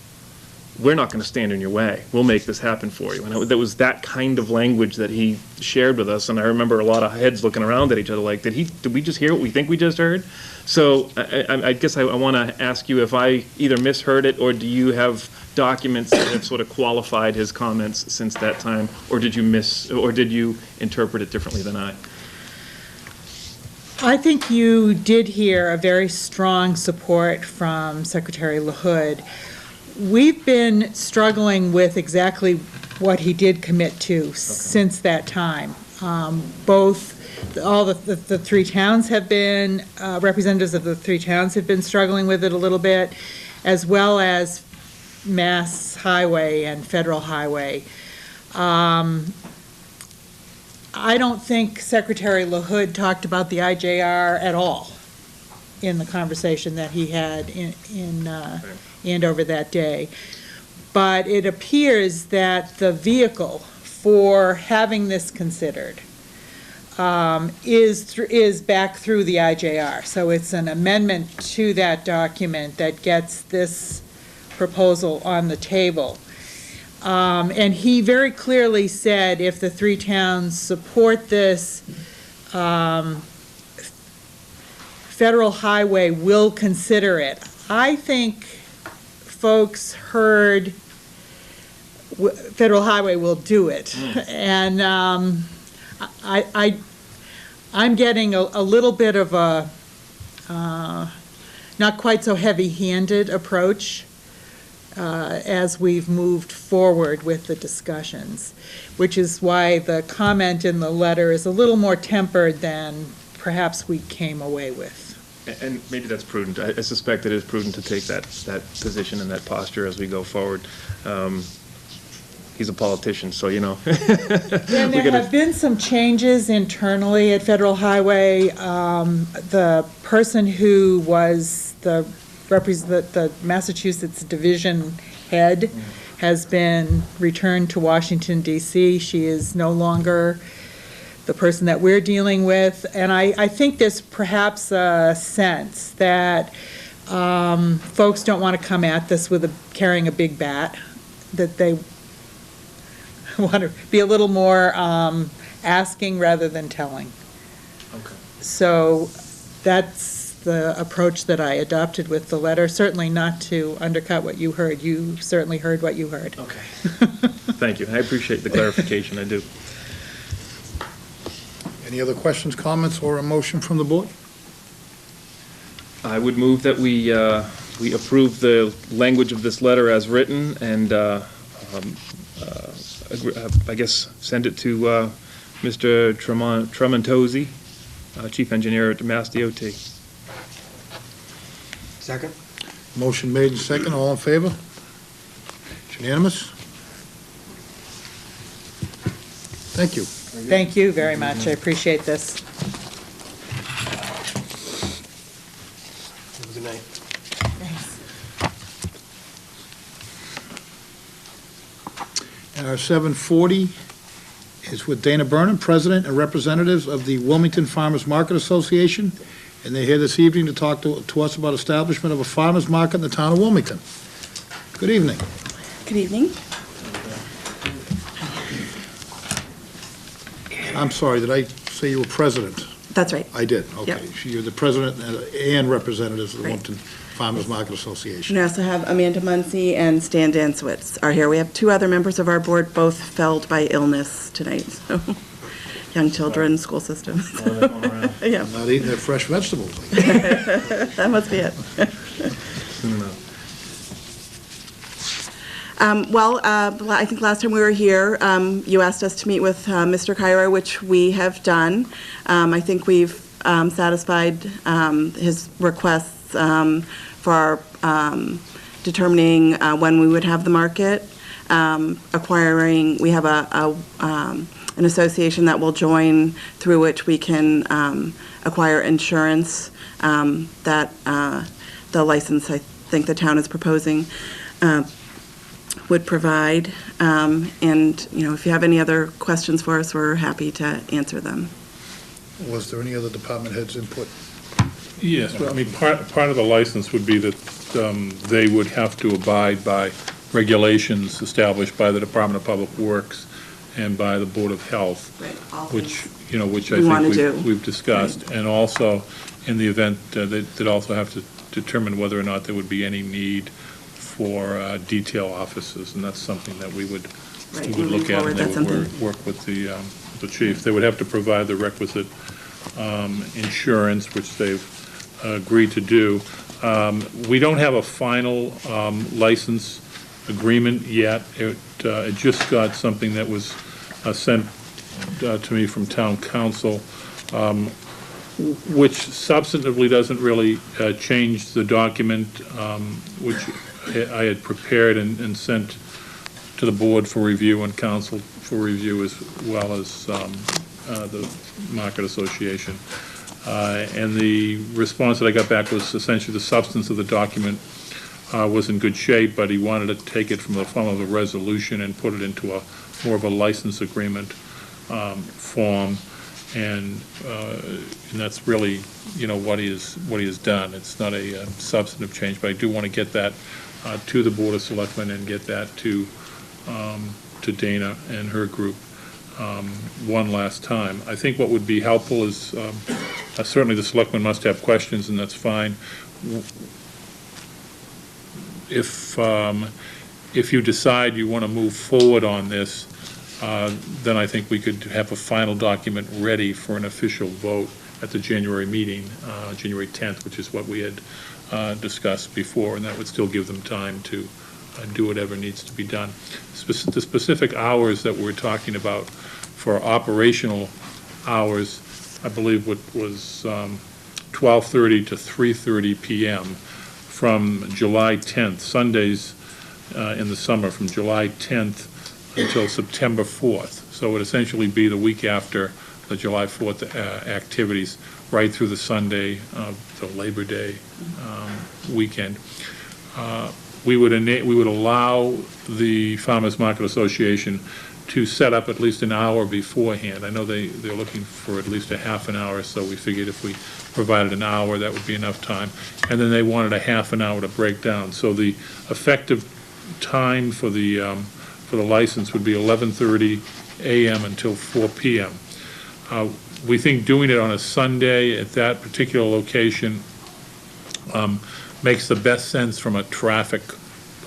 we're not going to stand in your way. We'll make this happen for you. And that was that kind of language that he shared with us, and I remember a lot of heads looking around at each other like, did we just hear what we think we just heard? So I guess I want to ask you if I either misheard it, or do you have documents that have sort of qualified his comments since that time, or did you interpret it differently than I? I think you did hear a very strong support from Secretary LaHood. We've been struggling with exactly what he did commit to since that time. All the three towns have been, representatives of the three towns have been struggling with it a little bit, as well as Mass Highway and Federal Highway. I don't think Secretary LaHood talked about the IJR at all in the conversation that he had in Andover that day. But it appears that the vehicle for having this considered is back through the IJR. So it's an amendment to that document that gets this proposal on the table. And he very clearly said if the three towns support this, Federal Highway will consider it. I think folks heard Federal Highway will do it. And I'm getting a little bit of a not quite so heavy-handed approach as we've moved forward with the discussions, which is why the comment in the letter is a little more tempered than perhaps we came away with. And maybe that's prudent. I suspect it is prudent to take that position and that posture as we go forward. He's a politician, so you know. And there have been some changes internally at Federal Highway. The person who was the Massachusetts division head has been returned to Washington, D.C. She is no longer the person that we're dealing with. And I think there's perhaps a sense that folks don't want to come at this with carrying a big bat, that they want to be a little more asking rather than telling. Okay. So that's the approach that I adopted with the letter, certainly not to undercut what you heard. You certainly heard what you heard. Okay. Thank you. I appreciate the clarification. I do. Any other questions, comments, or a motion from the board? I would move that we approve the language of this letter as written and, I guess, send it to Mr. Tremontosi, Chief Engineer at Mass DOT. Second? Motion made and second, all in favor? It's unanimous? Thank you. Thank you very much. I appreciate this. Have a good night. And our 7:40 is with Dana Burnham, President and representatives of the Wilmington Farmers Market Association, and they're here this evening to talk to us about establishment of a farmers market in the town of Wilmington. Good evening. Good evening. I'm sorry, did I say you were president? That's right. I did, okay. Yep. So you're the president and representatives of the Right. Wilmington Farmers Market Association. We also have Amanda Muncy and Stan Danswitz are here. We have two other members of our board, both felled by illness tonight, so young children, school system. Yeah, Not eating their fresh vegetables. that must be it. I think last time we were here, you asked us to meet with Mr. Kyra, which we have done. I think we've satisfied his requests for determining when we would have the market, acquiring, we have an association that will join through which we can acquire insurance that the license I think the town is proposing would provide. And, you know, if you have any other questions for us, we're happy to answer them. Was there any other department heads input? Yes, well, I mean, part of the license would be that they would have to abide by regulations established by the Department of Public Works and by the Board of Health, Right, all which, things you know, which we I wanna do. think we've discussed. And also, in the event, they'd also have to determine whether or not there would be any need for detail offices, and that's something that we would Right, look moving at, forward, and they that's would something. work with the chief. They would have to provide the requisite insurance, which they've agreed to do. We don't have a final license agreement yet. It just got something that was sent to me from town council, which substantively doesn't really change the document, which I had prepared and sent to the board for review and council for review, as well as the Market Association. And the response that I got back was essentially the substance of the document was in good shape, but he wanted to take it from the form of a resolution and put it into more of a license agreement form. And that's really, you know, what he has done. It's not a substantive change, but I do want to get that to the Board of Selectmen and get that to Dana and her group one last time. I think what would be helpful is, certainly the Selectmen must have questions, and that's fine. If you decide you want to move forward on this, then I think we could have a final document ready for an official vote at the January meeting, January 10th, which is what we had discussed before, and that would still give them time to do whatever needs to be done. The specific hours that we're talking about for operational hours, I believe what was 12:30 to 3:30 p.m. from July 10th, Sundays in the summer, from July 10th until September 4th. So it would essentially be the week after the July 4th activities, right through the Sunday of the Labor Day weekend. We would allow the Farmers Market Association to set up at least an hour beforehand. I know they're looking for at least a half an hour, so we figured if we provided an hour, that would be enough time. And then they wanted a half an hour to break down. So the effective time for the license would be 11:30 a.m. until 4 p.m. We think doing it on a Sunday at that particular location makes the best sense from a traffic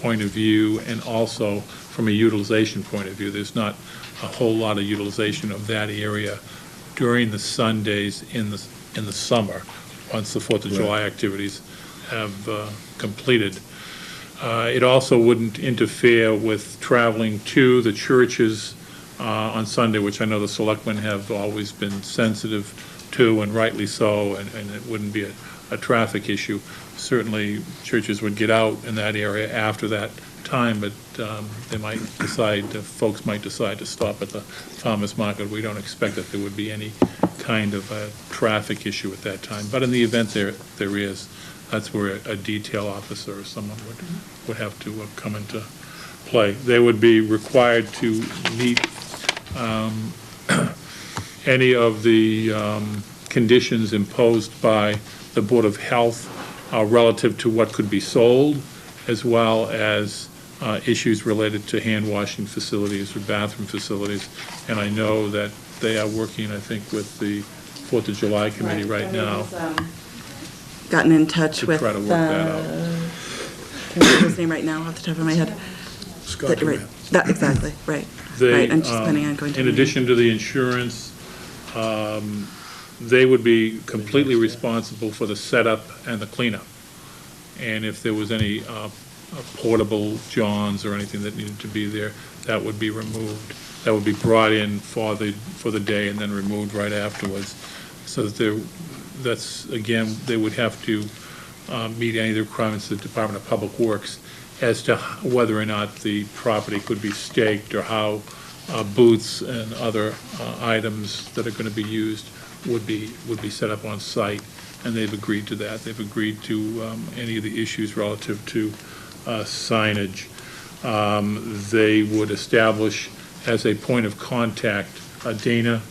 point of view and also from a utilization point of view. There's not a whole lot of utilization of that area during the Sundays in the summer, once the Fourth of July activities have completed. It also wouldn't interfere with traveling to the churches on Sunday, which I know the Selectmen have always been sensitive to, and rightly so, and it wouldn't be a traffic issue. Certainly, churches would get out in that area after that time, but they might decide, folks might decide to stop at the farmer's market. We don't expect that there would be any kind of a traffic issue at that time, but in the event there is, that's where a detail officer or someone would have to come into play. They would be required to meet any of the conditions imposed by the Board of Health relative to what could be sold, as well as issues related to hand washing facilities or bathroom facilities. And I know that they are working, I think, with the 4th of July committee right now. Gotten in touch To with, try to work that out. can't remember his name right now off the top of my head. Scott Right, Durant. exactly, right. They, Right, I'm just planning on going to. in addition to the insurance, they would be completely responsible for the setup and the cleanup. And if there was any portable johns or anything that needed to be there, that would be removed. That would be brought in for the day and then removed right afterwards. So that that's, again, they would have to meet any of the requirements of the Department of Public Works as to whether or not the property could be staked, or how booths and other items that are going to be used would be set up on site, and they've agreed to that. They've agreed to any of the issues relative to signage. They would establish as a point of contact Dana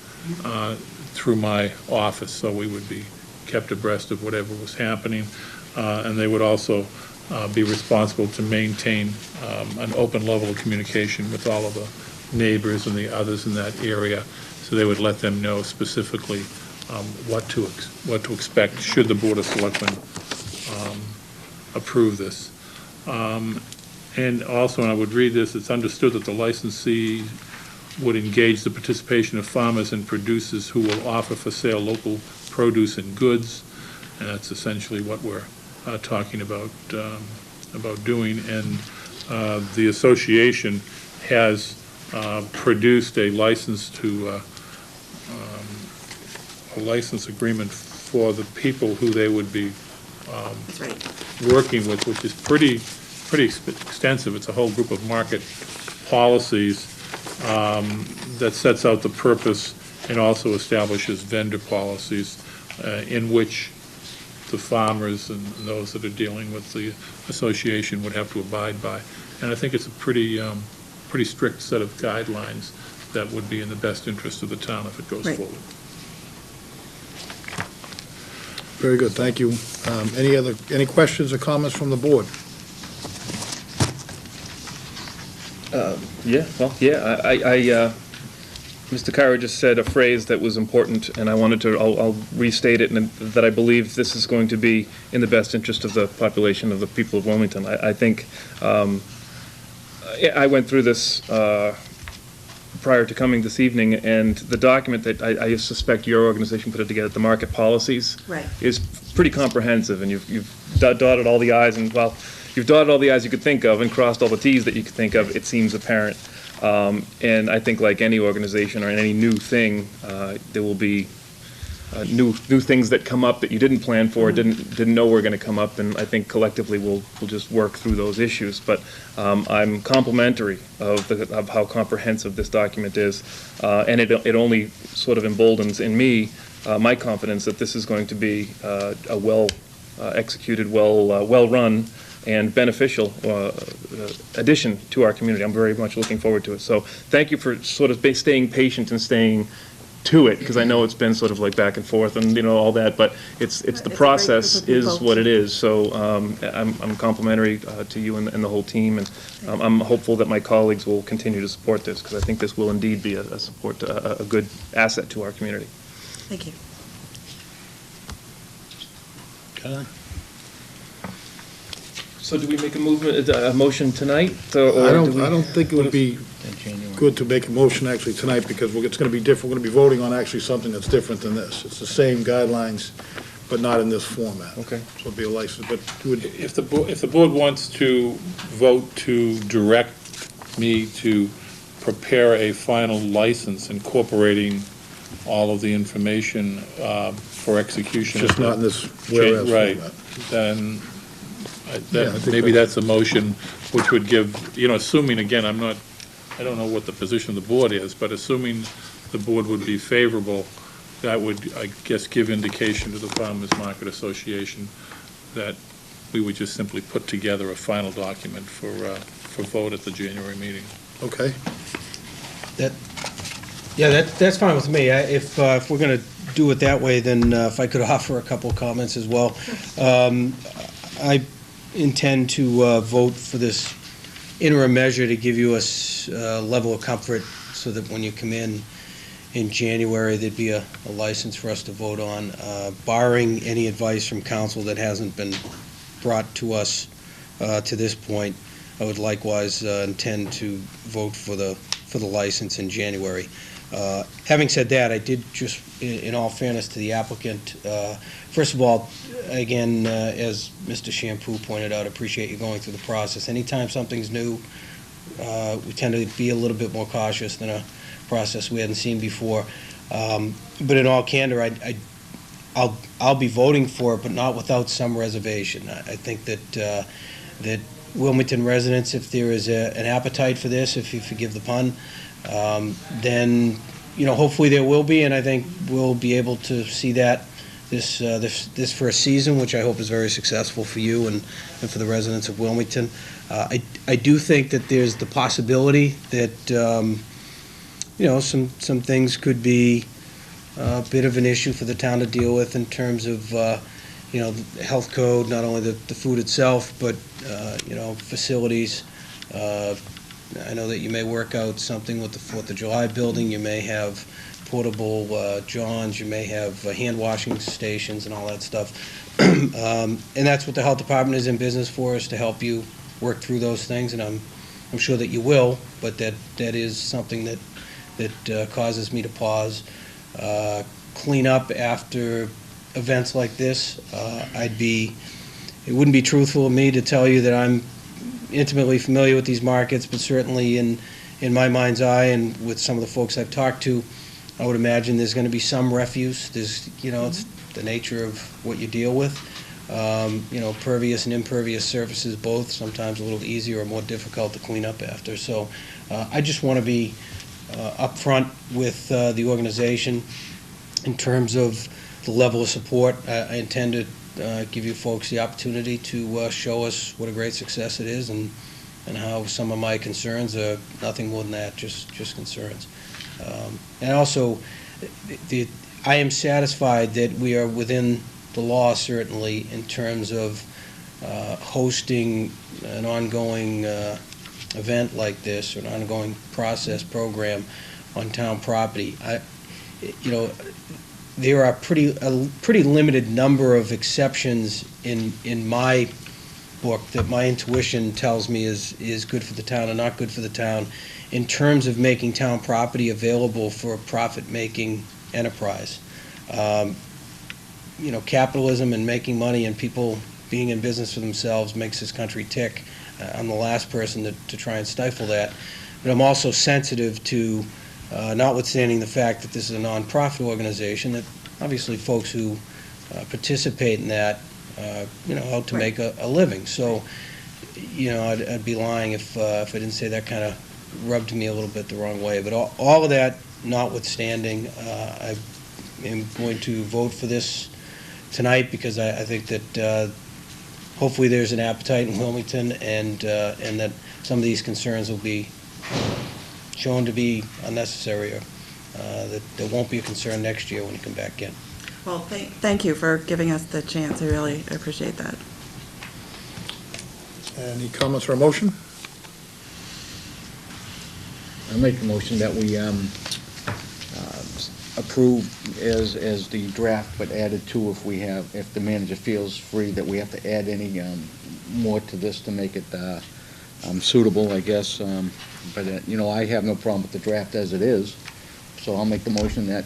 through my office, so we would be kept abreast of whatever was happening, and they would also be responsible to maintain an open level of communication with all of the neighbors and the others in that area, so they would let them know specifically what to expect should the Board of Selectmen approve this. And also, and I would read this, it's understood that the licensee would engage the participation of farmers and producers who will offer for sale local produce and goods, and that's essentially what we're talking about doing. And the association has produced a license to a license agreement for the people who they would be That's right. working with, which is pretty extensive. It's a whole group of market policies that sets out the purpose and also establishes vendor policies in which the farmers and those that are dealing with the association would have to abide by. And I think it's a pretty strict set of guidelines that would be in the best interest of the town if it goes Right. forward. Very good, thank you. Any questions or comments from the board? Mr. Kyra just said a phrase that was important, and I'll restate it, and that I believe this is going to be in the best interest of the population of the people of Wilmington. I think, I went through this prior to coming this evening, and the document that I suspect your organization put it together, the market policies, Right. is pretty comprehensive, and you've dotted all the i's, and, well, you've dotted all the i's you could think of and crossed all the t's that you could think of, it seems apparent. And I think, like any organization or any new thing, there will be new things that come up that you didn't plan for, didn't know were going to come up, and I think collectively we'll just work through those issues. But I'm complimentary of how comprehensive this document is, and it only sort of emboldens in me my confidence that this is going to be a well executed, well run, and beneficial addition to our community. I'm very much looking forward to it. So thank you for sort of staying patient and staying to it, because I know it's been sort of like back and forth and, all that, but it's the It's a great process group of is people. what it is. So I'm complimentary to you and the whole team, and I'm hopeful that my colleagues will continue to support this, because I think this will indeed be a support, a good asset to our community. Thank you. Okay. So do we make a motion tonight? I don't think it would be than January. good to make a motion actually tonight, because it's going to be different. We're going to be voting on actually something that's different than this. It's the same guidelines, but not in this format. Okay. So it'll be a license, but you would, If the board wants to vote to direct me to prepare a final license incorporating all of the information for execution. just not in this whereas Right, format. then Yeah, I think maybe that's- that's a motion which would give, assuming, again, I don't know what the position of the board is, but assuming the board would be favorable, that would, I guess, give indication to the Farmers Market Association that we would just simply put together a final document for vote at the January meeting. Okay. Yeah, that's fine with me. If we're going to do it that way, then if I could offer a couple of comments as well. I intend to vote for this interim measure to give you a level of comfort so that when you come in January, there'd be a license for us to vote on, barring any advice from council that hasn't been brought to us to this point. I would likewise intend to vote for the license in January. Having said that, I did just, in all fairness to the applicant, first of all, again, as Mr. Shampoo pointed out, appreciate you going through the process. Anytime something's new, we tend to be a little bit more cautious than a process we hadn't seen before. But in all candor, I'll be voting for it, but not without some reservation. I think that Wilmington residents, if there is an appetite for this, if you forgive the pun, then, hopefully there will be, and I think we'll be able to see that this first season, which I hope is very successful for you and for the residents of Wilmington. I do think that there's the possibility that, some things could be a bit of an issue for the town to deal with in terms of, the health code, not only the food itself, but, facilities. I know that you may work out something with the 4th of July building. You may have portable johns. You may have hand washing stations and all that stuff. And that's what the health department is in business for, is to help you work through those things. And I'm sure that you will, but that is something that causes me to pause. Clean up after events like this. It wouldn't be truthful of me to tell you that I'm intimately familiar with these markets, but certainly in my mind's eye and with some of the folks I've talked to, I would imagine there's going to be some refuse. There's, it's the nature of what you deal with. Pervious and impervious surfaces both, sometimes a little easier or more difficult to clean up after. So I just want to be upfront with the organization in terms of the level of support. I intend to give you folks the opportunity to show us what a great success it is and how some of my concerns are nothing more than that, just concerns. And also, I am satisfied that we are within the law, certainly, in terms of hosting an ongoing event like this, or an ongoing process program on town property. There are a pretty limited number of exceptions in my book that my intuition tells me is good for the town and not good for the town in terms of making town property available for a profit-making enterprise. Capitalism and making money and people being in business for themselves makes this country tick. I'm the last person to try and stifle that. But I'm also sensitive to, notwithstanding the fact that this is a nonprofit organization, that obviously folks who participate in that, out to make a living. So, I'd be lying if I didn't say that kind of rubbed me a little bit the wrong way. But all of that notwithstanding, I am going to vote for this tonight because I think that hopefully there's an appetite in Wilmington and that some of these concerns will be shown to be unnecessary, or that there won't be a concern next year when you come back in. Well, thank you for giving us the chance. I really appreciate that. Any comments or a motion? I make a motion that we approve as the draft, but added to if the manager feels free that we have to add any more to this to make it suitable, I guess. But, I have no problem with the draft as it is. So I'll make the motion that,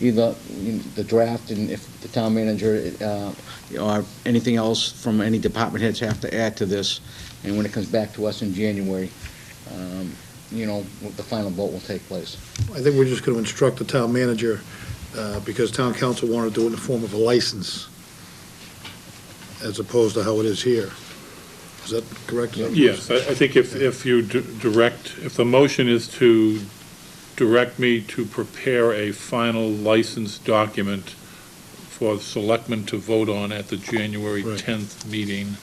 either the draft, and if the town manager or anything else from any department heads have to add to this, and when it comes back to us in January, the final vote will take place. I think we're just going to instruct the town manager, because town council wanted to do it in the form of a license, as opposed to how it is here. Is that correct? Yes, I think if you if the motion is to direct me to prepare a final license document for the selectmen to vote on at the January Right. 10th meeting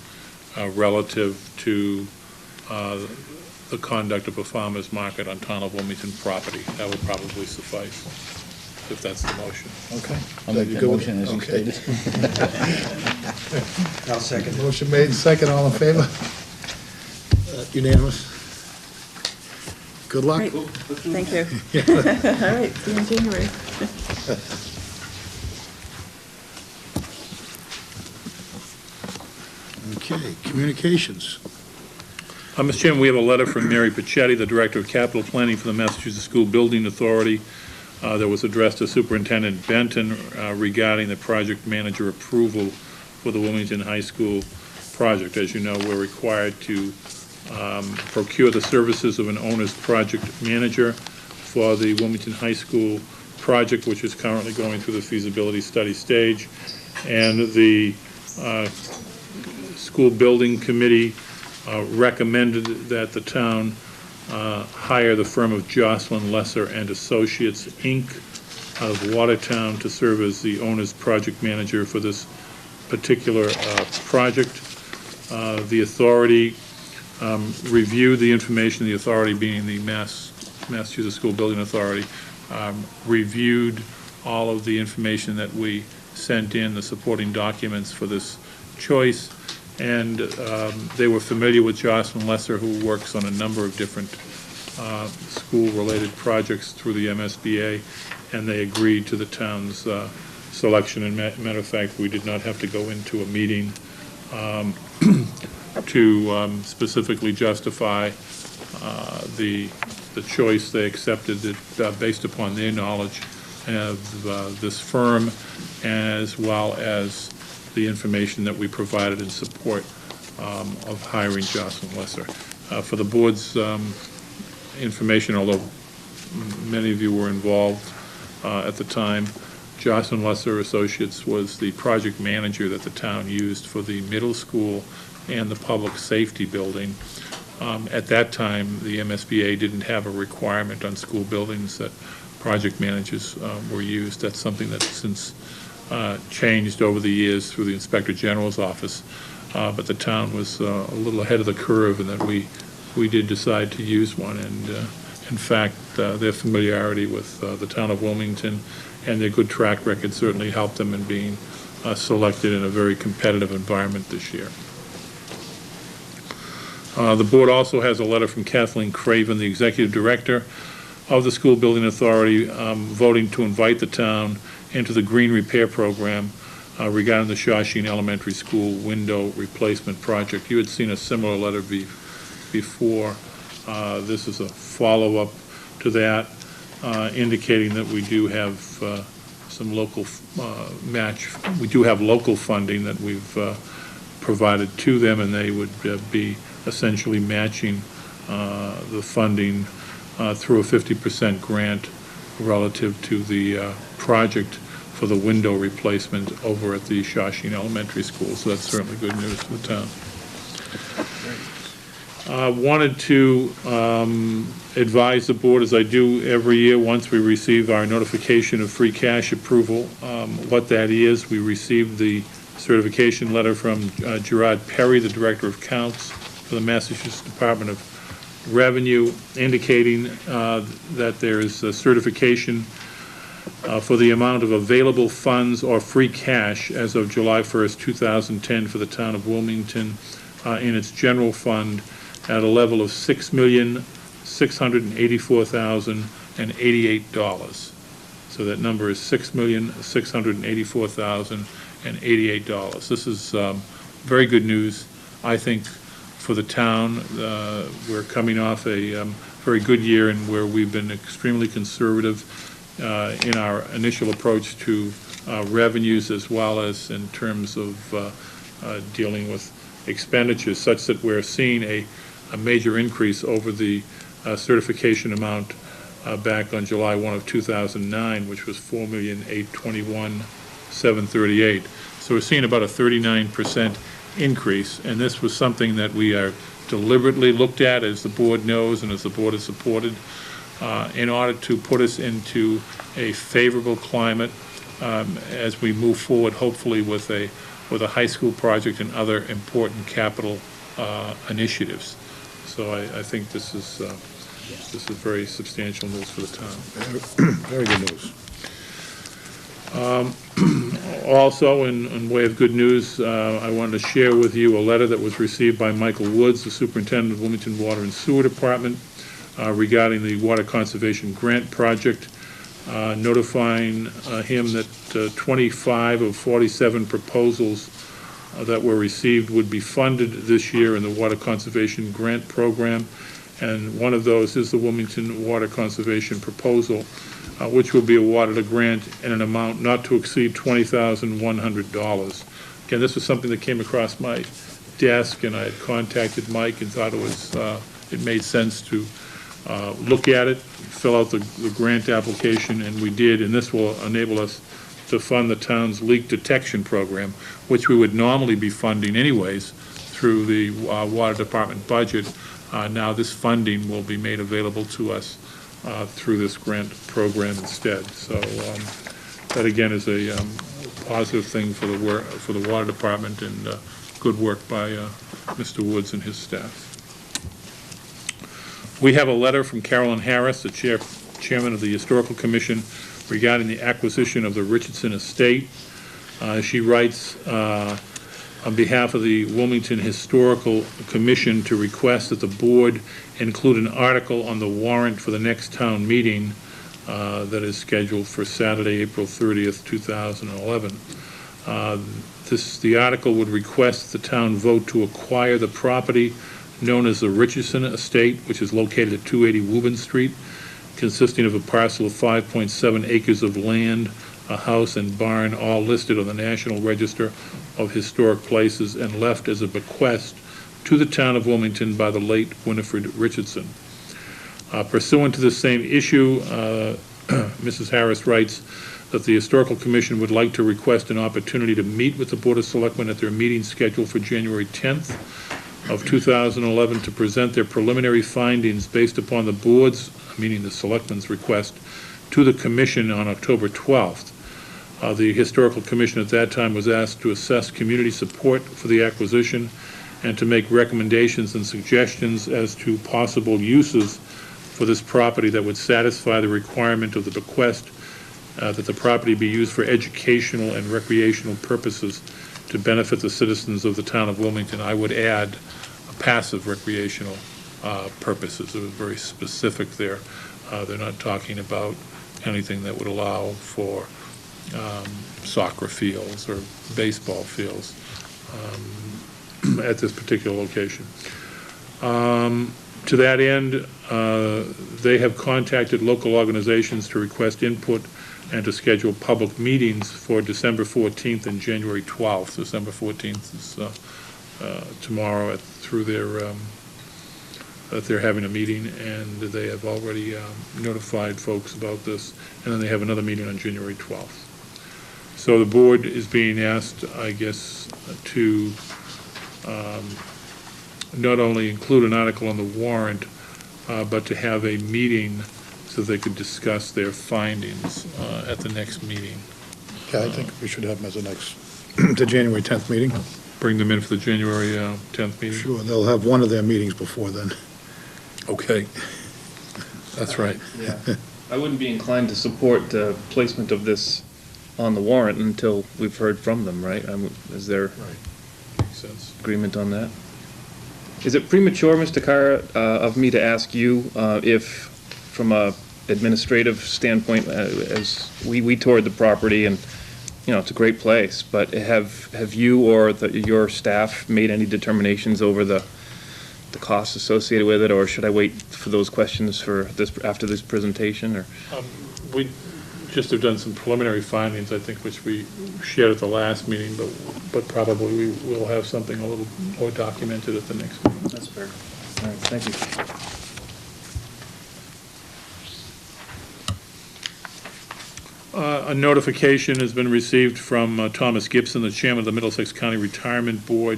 relative to the conduct of a farmer's market on town of Wilmington property, that would probably suffice, if that's the motion. Okay. I'll make You the go with- motion as you okay. stated. I'll second. Motion made, second, all in favor? Unanimous? Good luck. Great. Thank you. All right, see you in January. Okay, communications. Mr. Chairman, we have a letter from Mary Pachetti, the Director of Capital Planning for the Massachusetts School Building Authority, that was addressed to Superintendent Benton regarding the project manager approval for the Wilmington High School project. As you know, we're required to procure the services of an owner's project manager for the Wilmington High School project, which is currently going through the feasibility study stage. And the school building committee recommended that the town hire the firm of Jocelyn Lesser and Associates, Inc. out of Watertown to serve as the owner's project manager for this particular project. The authority reviewed the information, the authority being the Massachusetts School Building Authority, reviewed all of the information that we sent in, the supporting documents for this choice, and they were familiar with Jocelyn Lesser, who works on a number of different school-related projects through the MSBA, and they agreed to the town's selection. And matter of fact, we did not have to go into a meeting to specifically justify the choice. They accepted it based upon their knowledge of this firm, as well as the information that we provided in support of hiring Jocelyn Lesser. For the board's information, although many of you were involved at the time, Jocelyn Lesser Associates was the project manager that the town used for the middle school and the public safety building. At that time, the MSBA didn't have a requirement on school buildings that project managers were used. That's something that's since changed over the years through the Inspector General's office. But the town was a little ahead of the curve in that we did decide to use one. And in fact, their familiarity with the town of Wilmington and their good track record certainly helped them in being selected in a very competitive environment this year. The board also has a letter from Kathleen Craven, the Executive Director of the School Building Authority, voting to invite the town into the Green Repair Program regarding the Shawshene Elementary School window replacement project. You had seen a similar letter before. This is a follow-up to that, indicating that we do have some local match. We do have local funding that we've provided to them, and they would be essentially matching the funding through a 50% grant relative to the project for the window replacement over at the Shawshene Elementary School. So that's certainly good news for the town. Wanted to advise the board, as I do every year, once we receive our notification of free cash approval, what that is. We received the certification letter from Gerard Perry, the Director of Accounts for the Massachusetts Department of Revenue, indicating that there is a certification for the amount of available funds or free cash as of July 1st, 2010 for the town of Wilmington in its general fund at a level of $6,684,088. So that number is $6,684,088. This is very good news, I think, for the town. We're coming off a very good year and where we've been extremely conservative in our initial approach to revenues as well as in terms of dealing with expenditures, such that we're seeing a major increase over the certification amount back on July 1 of 2009, which was $4,821,738. So we're seeing about a 39% increase, and this was something that we are deliberately looked at, as the board knows and as the board has supported, in order to put us into a favorable climate as we move forward, hopefully with a high school project and other important capital initiatives. So I think this is very substantial news for the town. Very good news. Also, in way of good news, I wanted to share with you a letter that was received by Michael Woods, the Superintendent of Wilmington Water and Sewer Department, regarding the Water Conservation Grant Project, notifying him that 25 of 47 proposals that were received would be funded this year in the Water Conservation Grant Program, and one of those is the Wilmington Water Conservation Proposal, which will be awarded a grant in an amount not to exceed $20,100. Again, this was something that came across my desk, and I had contacted Mike and thought it made sense to look at it, fill out the grant application, and we did, and this will enable us to fund the town's leak detection program, which we would normally be funding anyways through the Water Department budget. Now this funding will be made available to us through this grant program instead. So that again is a positive thing for the Water Department, and good work by Mr. Woods and his staff. We have a letter from Carolyn Harris, the chairman of the Historical Commission, regarding the acquisition of the Richardson Estate. She writes on behalf of the Wilmington Historical Commission to request that the board include an article on the warrant for the next town meeting that is scheduled for Saturday, April 30th, 2011. The article would request the town vote to acquire the property known as the Richardson Estate, which is located at 280 Woburn Street, consisting of a parcel of 5.7 acres of land, a house and barn, all listed on the National Register of Historic Places and left as a bequest to the town of Wilmington by the late Winifred Richardson. Pursuant to the same issue, Mrs. Harris writes that the Historical Commission would like to request an opportunity to meet with the Board of Selectmen at their meeting scheduled for January 10th of 2011 to present their preliminary findings based upon the board's, meaning the Selectmen's request, to the Commission on October 12th. The Historical Commission at that time was asked to assess community support for the acquisition and to make recommendations and suggestions as to possible uses for this property that would satisfy the requirement of the bequest that the property be used for educational and recreational purposes to benefit the citizens of the town of Wilmington. I would add passive recreational purposes. It was very specific there. They're not talking about anything that would allow for soccer fields or baseball fields at this particular location. To that end, they have contacted local organizations to request input and to schedule public meetings for December 14th and January 12th. December 14th is tomorrow through their that they're having a meeting, and they have already notified folks about this, and then they have another meeting on January 12th. So the board is being asked, I guess, to not only include an article on the warrant, but to have a meeting so they could discuss their findings at the next meeting. Yeah, I think we should have them as the next, the January 10th meeting. Bring them in for the January 10th meeting? Sure, they'll have one of their meetings before then. Okay. That's right. Yeah. I wouldn't be inclined to support the placement of this on the warrant until we've heard from them, right? Is there Makes sense. agreement on that? Is it premature, Mr. Kara, of me to ask you if, from a administrative standpoint, as we toured the property and, you know, it's a great place, but have you or your staff made any determinations over the the costs associated with it, or should I wait for those questions for this, after this presentation, or? We just have done some preliminary findings, I think, which we shared at the last meeting, but probably we will have something a little more documented at the next meeting. That's fair. All right, thank you. A notification has been received from Thomas Gibson, the chairman of the Middlesex County Retirement Board,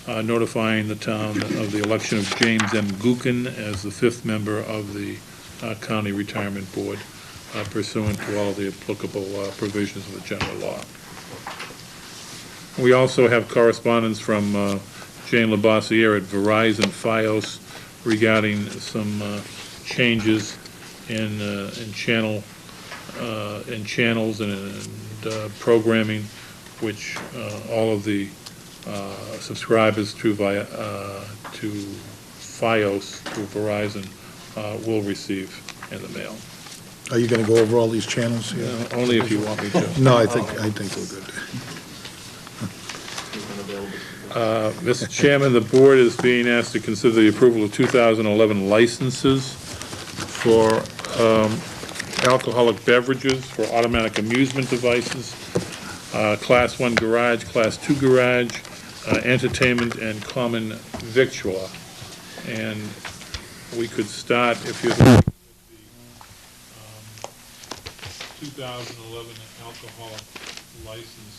notifying the town of the election of James M. Gookin as the 5th member of the County Retirement Board, pursuant to all the applicable provisions of the general law. We also have correspondence from Jane Labossiere at Verizon Fios regarding some changes in channels and programming, which all of the subscribers to Fios, through Verizon, will receive in the mail. Are you going to go over all these channels here? Only if you want me to. No, I think we're good. Mr. Chairman, the board is being asked to consider the approval of 2011 licenses for alcoholic beverages, for automatic amusement devices, Class 1 garage, Class 2 garage, entertainment, and common victualler. And we could start, if you'd like, with the 2011 alcoholic license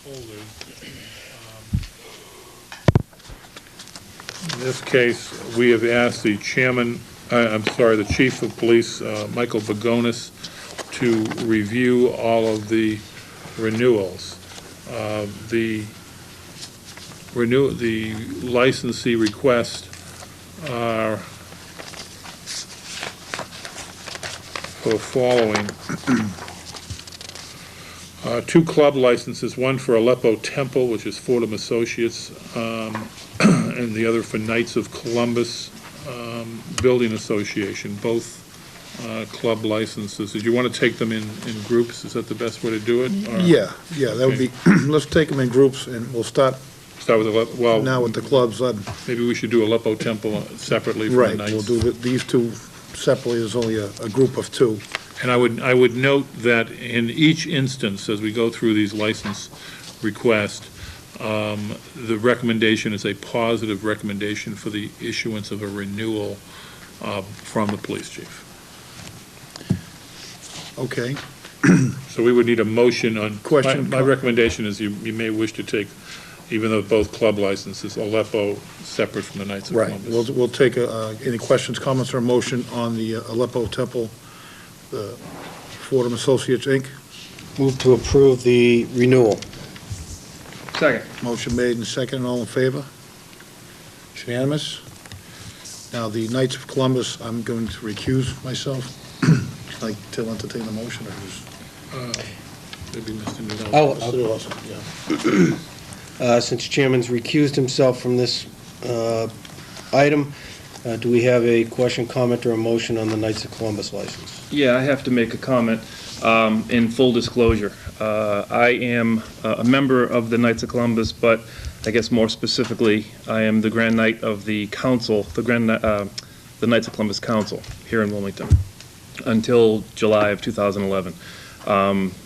holders. In this case, we have asked the the Chief of Police, Michael Bagonis, to review all of the renewals. The licensee requests are for the following. 2 club licenses, one for Aleppo Temple, which is Fordham Associates, and the other for Knights of Columbus Building Association, both club licenses. Did you want to take them in groups? Is that the best way to do it? Or- Yeah, that would be, let's take them in groups, and we'll start Start with Aleppo, well, now with the clubs. maybe we should do Aleppo Temple separately from the Right, Knights. we'll do these two separately. There's only a group of 2. And I would note that in each instance, as we go through these license requests, the recommendation is a positive recommendation for the issuance of a renewal from the police chief. Okay. So we would need a motion on. Question. My recommendation is you may wish to take, even though both club licenses, Aleppo separate from the Knights of Right. Columbus. We'll take any questions, comments, or motion on the Aleppo Temple, the Fordham Associates, Inc. Move to approve the renewal. Second. Motion made and second, all in favor? It's unanimous. Now, the Knights of Columbus, I'm going to recuse myself. Like to entertain the motion, or just? Maybe Mr. Newell. I'll- Mr. Lawson, yeah. Since Chairman's recused himself from this item, do we have a question, comment, or a motion on the Knights of Columbus license? Yeah, I have to make a comment in full disclosure. I am a member of the Knights of Columbus, but I guess more specifically, I am the Grand Knight of the Council, the Knights of Columbus Council here in Wilmington, until July of 2011.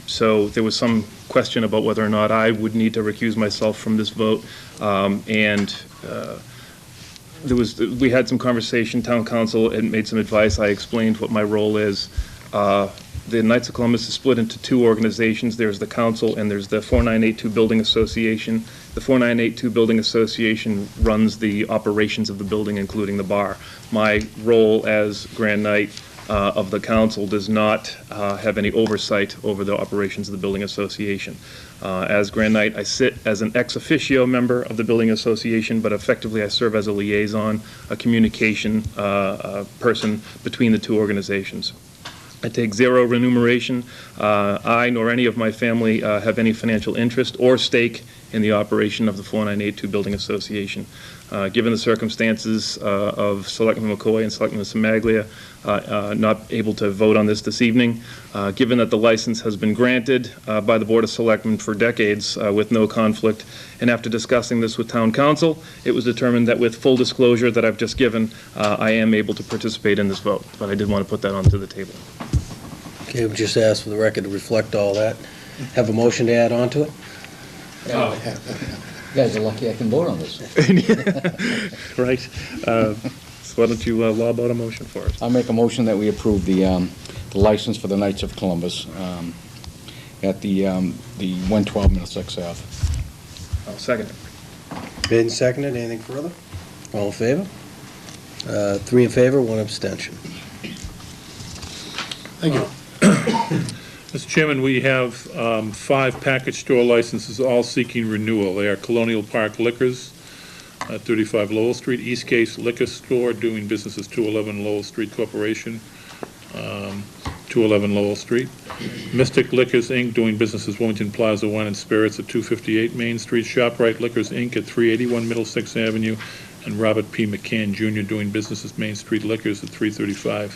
So there was some question about whether or not I would need to recuse myself from this vote, and we had some conversation, town council had made some advice, I explained what my role is. The Knights of Columbus is split into 2 organizations. There's the council and there's the 4982 Building Association. The 4982 Building Association runs the operations of the building, including the bar. My role as Grand Knight of the council does not have any oversight over the operations of the Building Association. As Grand Knight, I sit as an ex officio member of the Building Association, but effectively I serve as a liaison, a communication person between the 2 organizations. I take 0 remuneration. I nor any of my family have any financial interest or stake in the operation of the 4982 Building Association. Given the circumstances of Selectman McCoy and Selectman Semaglia not able to vote on this evening, given that the license has been granted by the Board of Selectmen for decades with no conflict, and after discussing this with Town Council, it was determined that with full disclosure that I've just given, I am able to participate in this vote, but I did want to put that onto the table. Okay, we just ask for the record to reflect all that. Have a motion to add on to it? You guys are lucky I can vote on this. Right. So why don't you lob out a motion for us? I'll make a motion that we approve the license for the Knights of Columbus at the 112 Middlesex Ave. I'll second it. Made and seconded, anything further? All in favor? 3 in favor, 1 abstention. Thank you. Mr. Chairman, we have 5 package store licenses, all seeking renewal. They are Colonial Park Liquors at 35 Lowell Street, Eastgate Liquor Store, doing business as 211 Lowell Street Corporation, 211 Lowell Street. Mystic Liquors, Inc., doing business as Wilmington Plaza Wine and Spirits at 258 Main Street, ShopRite Liquors, Inc. at 381 Middlesex Avenue, and Robert P. McCann, Jr., doing business as Main Street Liquors at 335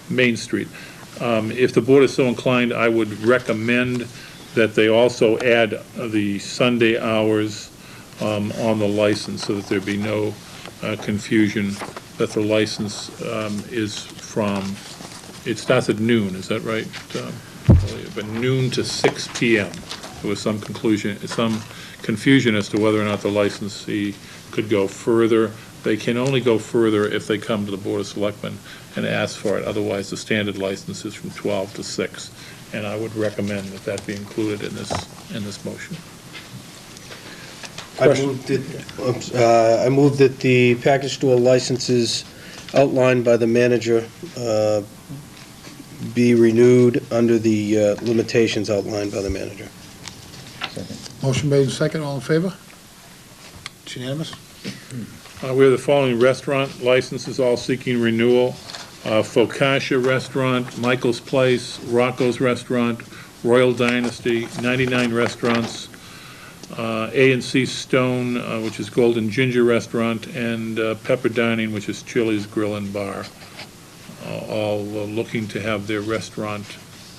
Main Street. If the board is so inclined, I would recommend that they also add the Sunday hours on the license so that there be no confusion that the license is from, it starts at noon, is that right? But noon to 6 p.m. There was some confusion as to whether or not the licensee could go further. They can only go further if they come to the Board of Selectmen and ask for it. Otherwise, the standard license is from 12 to 6. And I would recommend that that be included in this motion. I move that the package store licenses outlined by the manager be renewed under the limitations outlined by the manager. Motion made and second, all in favor? It's unanimous. We have the following restaurant licenses, all seeking renewal. Focaccia Restaurant, Michael's Place, Rocco's Restaurant, Royal Dynasty, 99 Restaurants, A&C Stone, which is Golden Ginger Restaurant, and Pepper Dining, which is Chili's Grill and Bar, all looking to have their restaurant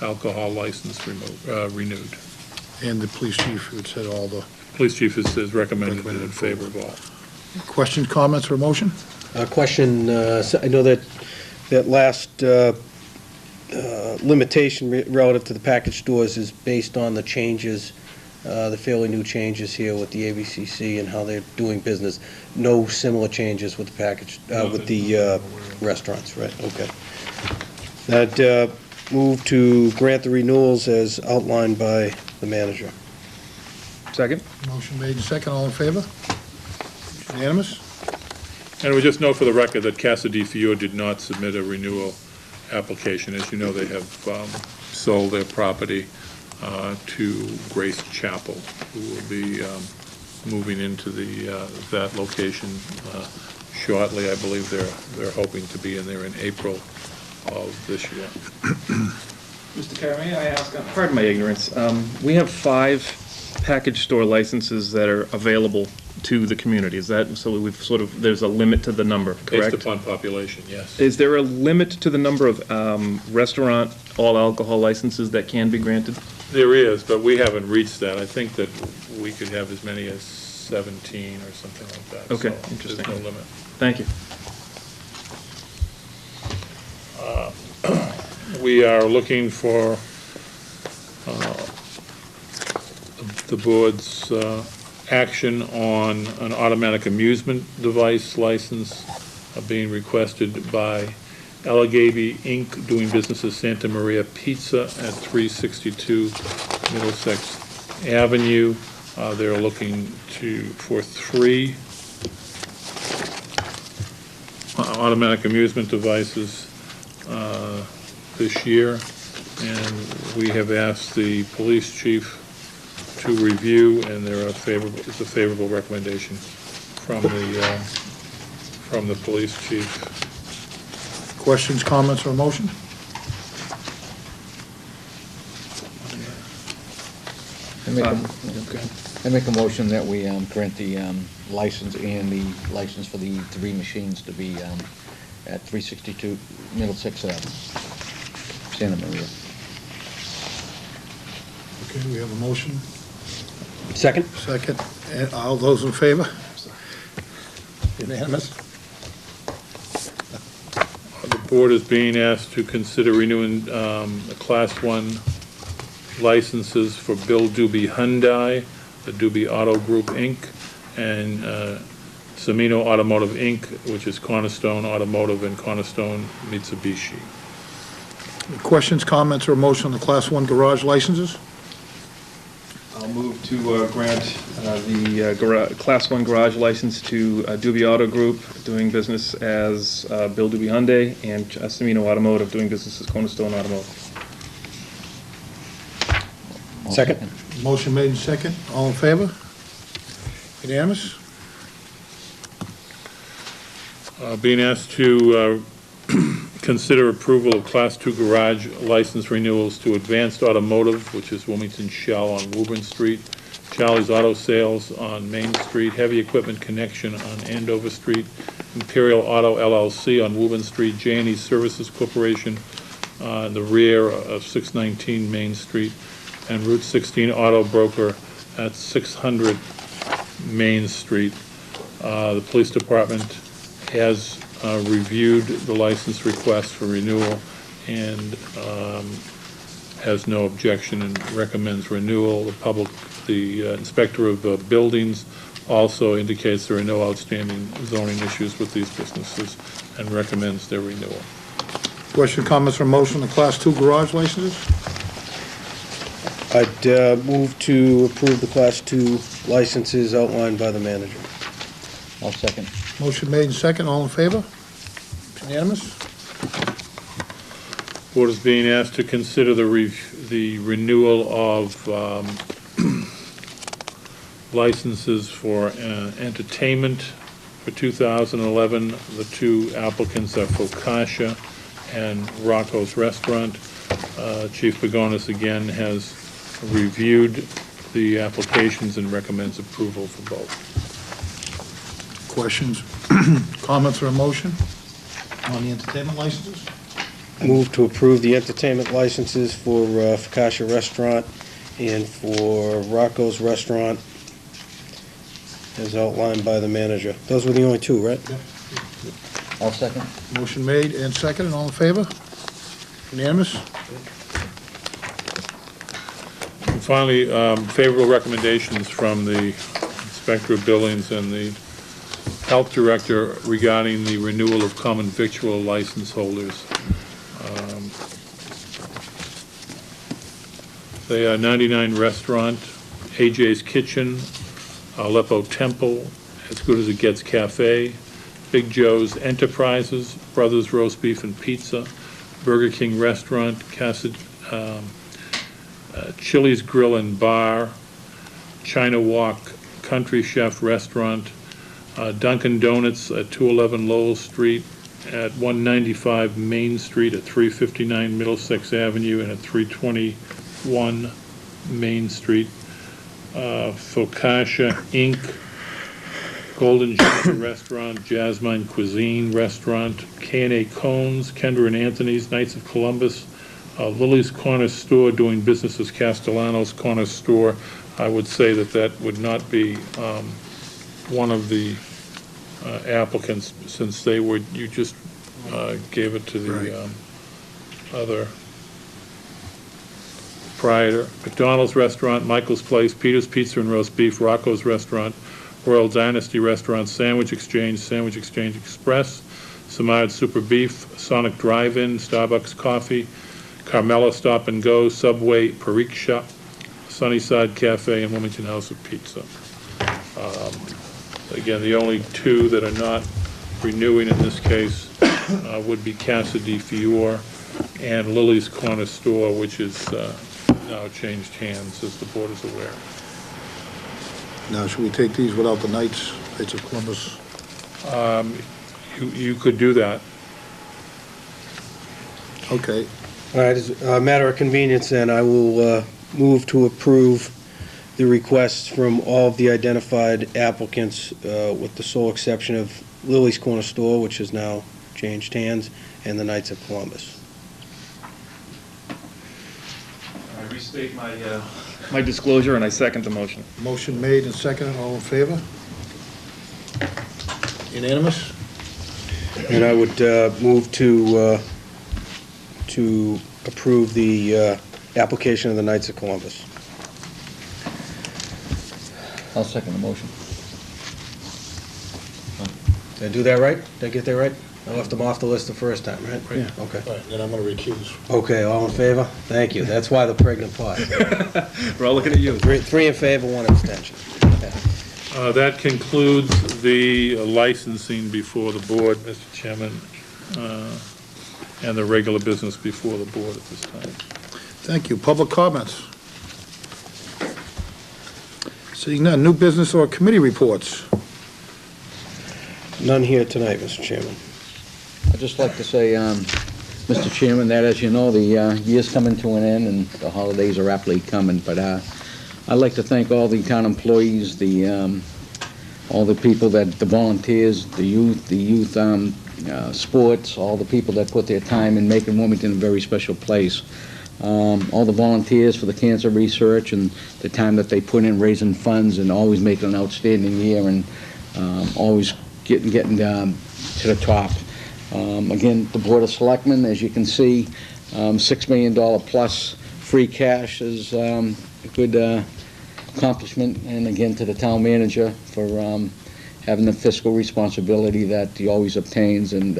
alcohol license renewed. And the police chief, who said all the Police chief is recommended and in favor of all. questions, comments, or motion? Question, I know that last limitation relative to the package stores is based on the changes, the fairly new changes here with the ABCC and how they're doing business. No similar changes with the package, with the restaurants, right? Okay. I'd move to grant the renewals as outlined by the manager. Second? Motion made and second, all in favor? It's unanimous. And we just note for the record that Casa di Fiore did not submit a renewal application. As you know, they have sold their property to Grace Chapel, who will be moving into that location shortly. I believe they're hoping to be in there in April of this year. Mr. Carey, may I ask, pardon my ignorance, we have 5 package store licenses that are available to the community. Is that, so we've sort of, there's a limit to the number, correct? Based upon population, yes. Is there a limit to the number of restaurant all alcohol licenses that can be granted? There is, but we haven't reached that. I think that we could have as many as 17 or something like that. Okay, So interesting. There's no limit. Thank you. We are looking for the board's action on an automatic amusement device license being requested by Allegheny Inc., doing business as Santa Maria Pizza at 362 Middlesex Avenue. They're looking for 3 automatic amusement devices this year, and we have asked the police chief to review, and it's a favorable recommendation from the police chief. Questions, comments, or motion? I make a- Okay. I make a motion that we grant the license and the license for the 3 machines to be at 362 Middlesex Ave, Santa Maria. Okay, we have a motion. Second? Second. And all those in favor? Unanimous? The board is being asked to consider renewing the Class 1 licenses for Bill Doobie Hyundai, the Doobie Auto Group, Inc., and Semino Automotive, Inc., which is Cornerstone Automotive and Cornerstone Mitsubishi. Questions, comments, or motion on the Class 1 garage licenses? I'll move to grant the Class 1 garage license to Doobie Auto Group, doing business as Bill Doobie Hyundai, and Semino Automotive, doing business as Cornerstone Automotive. Second? Motion made and second. All in favor? Unanimous? Being asked to consider approval of Class 2 garage license renewals to Advanced Automotive, which is Wilmington Shell on Woburn Street, Charlie's Auto Sales on Main Street, Heavy Equipment Connection on Andover Street, Imperial Auto LLC on Woburn Street, J&E Services Corporation in the rear of 619 Main Street, and Route 16 Auto Broker at 600 Main Street. The police department has reviewed the license request for renewal and has no objection and recommends renewal. The inspector of buildings also indicates there are no outstanding zoning issues with these businesses and recommends their renewal. Question, comments, or motion on the Class 2 garage licenses? I'd move to approve the Class 2 licenses outlined by the manager. I'll second. Motion made and second. All in favor? Unanimous? Board is being asked to consider the renewal of licenses for entertainment for 2011. The 2 applicants are Focaccia and Rocco's Restaurant. Chief Pagonis again has reviewed the applications and recommends approval for both. Questions, comments, or a motion on the entertainment licenses? Move to approve the entertainment licenses for Focaccia Restaurant and for Rocco's Restaurant as outlined by the manager. Those were the only 2, right? I'll second. Motion made and seconded. All in favor? Unanimous? And finally, favorable recommendations from the inspector of buildings and the health director regarding the renewal of common victual license holders. They are 99 Restaurant, AJ's Kitchen, Aleppo Temple, As Good as It Gets Cafe, Big Joe's Enterprises, Brothers Roast Beef and Pizza, Burger King Restaurant, Chili's Grill and Bar, China Walk Country Chef Restaurant, Dunkin' Donuts at 211 Lowell Street, at 195 Main Street, at 359 Middlesex Avenue, and at 321 Main Street, Focaccia Inc., Golden Ginger Restaurant, Jasmine Cuisine Restaurant, K&A Cones, Kendra and Anthony's, Knights of Columbus, Lily's Corner Store, doing business as Castellano's Corner Store. I would say that that would not be one of the applicants, since they were, you just gave it to the other proprietor. McDonald's Restaurant, Michael's Place, Peter's Pizza and Roast Beef, Rocco's Restaurant, Royal Dynasty Restaurant, Sandwich Exchange Express, Samard Super Beef, Sonic Drive-In, Starbucks Coffee, Carmela Stop and Go, Subway, Pariksha, Sunnyside Cafe, and Wilmington House of Pizza. Again, the only 2 that are not renewing in this case would be Casa di Fior and Lily's Corner Store, which is now changed hands, as the board is aware. Now, should we take these without the Knights of Columbus? You could do that. Okay. All right, as a matter of convenience, then, I will move to approve the requests from all of the identified applicants, with the sole exception of Lily's Corner Store, which has now changed hands, and the Knights of Columbus. I restate my disclosure, and I second the motion. Motion made and seconded, all in favor? Unanimous? And I would move to approve the application of the Knights of Columbus. I'll second the motion. Did I do that right? Did I get that right? I left them off the list the first time, right? Yeah. Okay. All right, then I'm going to recuse. Okay, all in favor? Thank you. That's why the pregnant pause. We're all looking at you. Three in favor, one abstention. That concludes the licensing before the board, Mr. Chairman, and the regular business before the board at this time. Thank you. Public comments? Seeing none, new business or committee reports? None here tonight, Mr. Chairman. I'd just like to say, Mr. Chairman, that as you know, the year's coming to an end and the holidays are rapidly coming, but I'd like to thank all the town employees, all the people the volunteers, the youth sports, all the people that put their time in making Wilmington a very special place. All the volunteers for the cancer research and the time that they put in raising funds and always making an outstanding year and always getting to the top. Again, the Board of Selectmen, as you can see, $6 million plus free cash is a good accomplishment, and again to the town manager for having the fiscal responsibility that he always obtains, and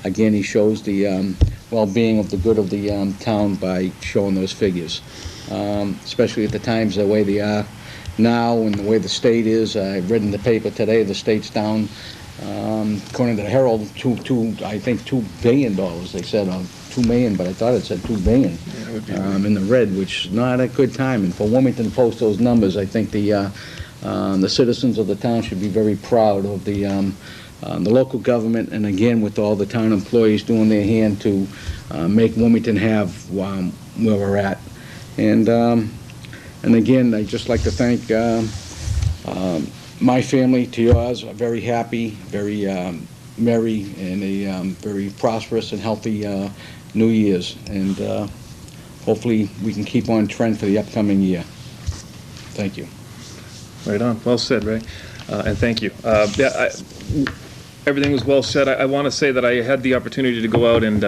again, he shows the well-being of the good of the town by showing those figures, especially at the times the way they are now and the way the state is. I've read in the paper today the state's down, according to the Herald, I think $2 billion, they said, on $2 million, but I thought it said $2 billion in the red, which is not a good time. And for Wilmington to post those numbers, I think the citizens of the town should be very proud of the local government, and again, with all the town employees doing their hand to make Wilmington have where we're at. And again, I'd just like to thank my family to yours. I'm very happy, very merry, and a very prosperous and healthy New Year's. And hopefully we can keep on trend for the upcoming year. Thank you. Right on. Well said, Ray. And thank you. Everything was well said. I want to say that I had the opportunity to go out and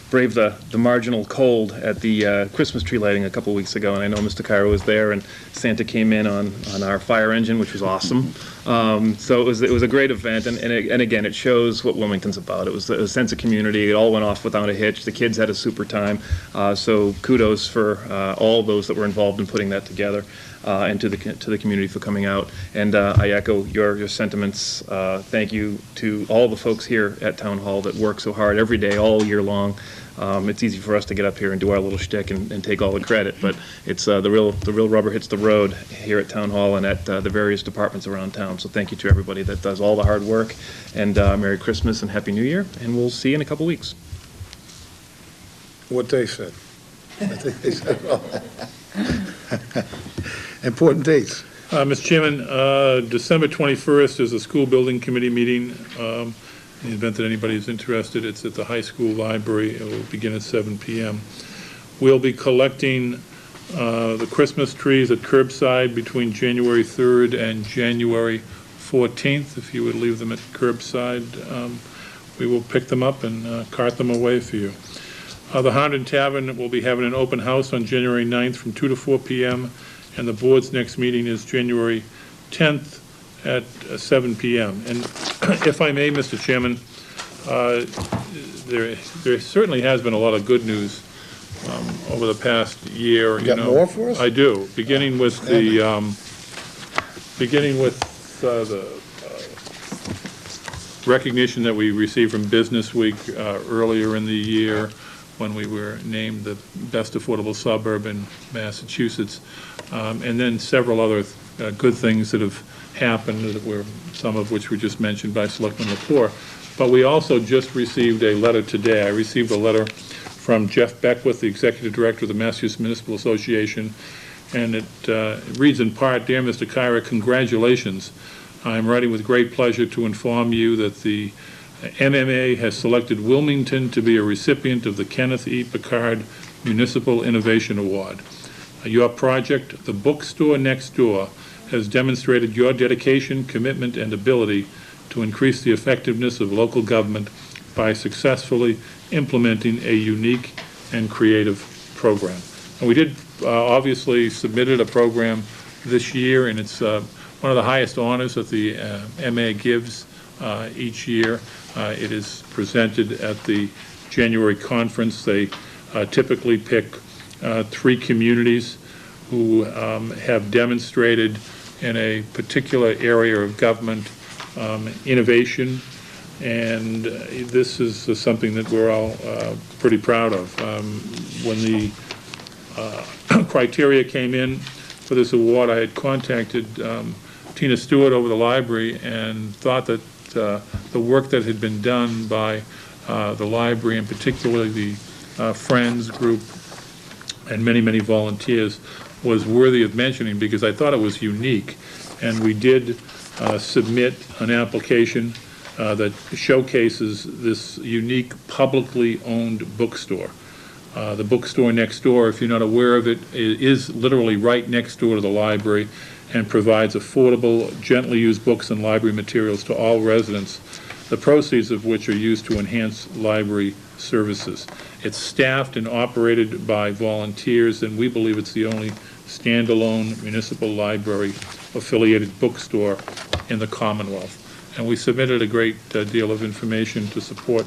brave the marginal cold at the Christmas tree lighting a couple weeks ago, and I know Mr. Cairo was there, and Santa came in on our fire engine, which was awesome. So it was a great event, and again, it shows what Wilmington's about. It was a sense of community. It all went off without a hitch. The kids had a super time. So kudos for all those that were involved in putting that together. And to the community for coming out. And I echo your sentiments. Thank you to all the folks here at Town Hall that work so hard every day, all year long. It's easy for us to get up here and do our little shtick and take all the credit, but it's the real rubber hits the road here at Town Hall and at the various departments around town. So thank you to everybody that does all the hard work, and Merry Christmas and Happy New Year, and we'll see you in a couple weeks. What they said. I think they said all that. Important dates. Mr. Chairman, December 21st is a school building committee meeting. In the event that anybody is interested, it's at the high school library. It will begin at 7 p.m. We'll be collecting the Christmas trees at curbside between January 3rd and January 14th. If you would leave them at curbside, we will pick them up and cart them away for you. The Houndon Tavern will be having an open house on January 9th from 2 to 4 p.m., and the board's next meeting is January 10th at 7 p.m. And if I may, Mr. Chairman, there certainly has been a lot of good news over the past year. You got more for us? I do, beginning with the recognition that we received from Business Week earlier in the year, when we were named the best affordable suburb in Massachusetts, and then several other good things that have happened, some of which were just mentioned by Selectman Lepore. But we also just received a letter today. I received a letter from Jeff Beckwith, the Executive Director of the Massachusetts Municipal Association, and it reads in part, "Dear Mr. Kyra, congratulations. I am writing with great pleasure to inform you that the MMA has selected Wilmington to be a recipient of the Kenneth E. Pickard Municipal Innovation Award. Your project, The Bookstore Next Door, has demonstrated your dedication, commitment, and ability to increase the effectiveness of local government by successfully implementing a unique and creative program." And we did obviously submitted a program this year, and it's one of the highest honors that the MA gives each year. It is presented at the January conference. They typically pick 3 communities who have demonstrated in a particular area of government innovation, and this is something that we're all pretty proud of. When the criteria came in for this award, I had contacted Tina Stewart over the library and thought that the work that had been done by the library, and particularly the Friends group and many, many volunteers, was worthy of mentioning because I thought it was unique. And we did submit an application that showcases this unique publicly owned bookstore. The Bookstore Next Door, if you're not aware of it, is literally right next door to the library and provides affordable, gently used books and library materials to all residents, the proceeds of which are used to enhance library services. It's staffed and operated by volunteers, and we believe it's the only standalone municipal library affiliated bookstore in the Commonwealth. And we submitted a great deal of information to support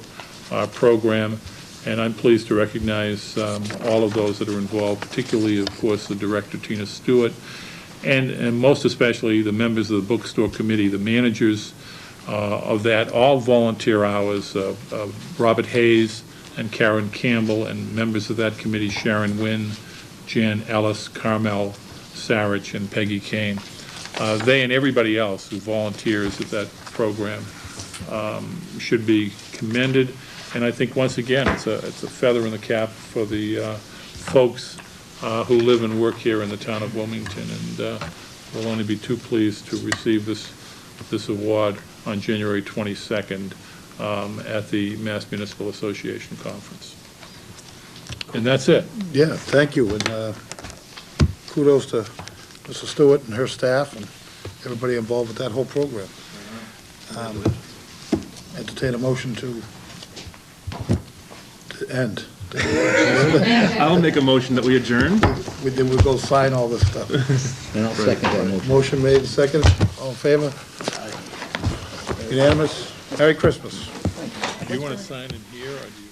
our program, and I'm pleased to recognize all of those that are involved, particularly, of course, the director, Tina Stewart, and most especially the members of the bookstore committee, the managers of that, all volunteer hours, Robert Hayes and Karen Campbell, and members of that committee, Sharon Wynn, Jan Ellis, Carmel Sarich, and Peggy Kane. They and everybody else who volunteers at that program should be commended. And I think, once again, it's a feather in the cap for the folks who live and work here in the town of Wilmington, and we'll only be too pleased to receive this award on January 22nd at the Mass Municipal Association Conference. And that's it. Yeah, thank you, and kudos to Mrs. Stewart and her staff and everybody involved with that whole program. Entertain a motion to end. I'll make a motion that we adjourn. Then we'll go sign all this stuff. And I'll second that motion. Motion made, second. All in favor? Unanimous? Merry Christmas. Do you want to sign in here, or do you?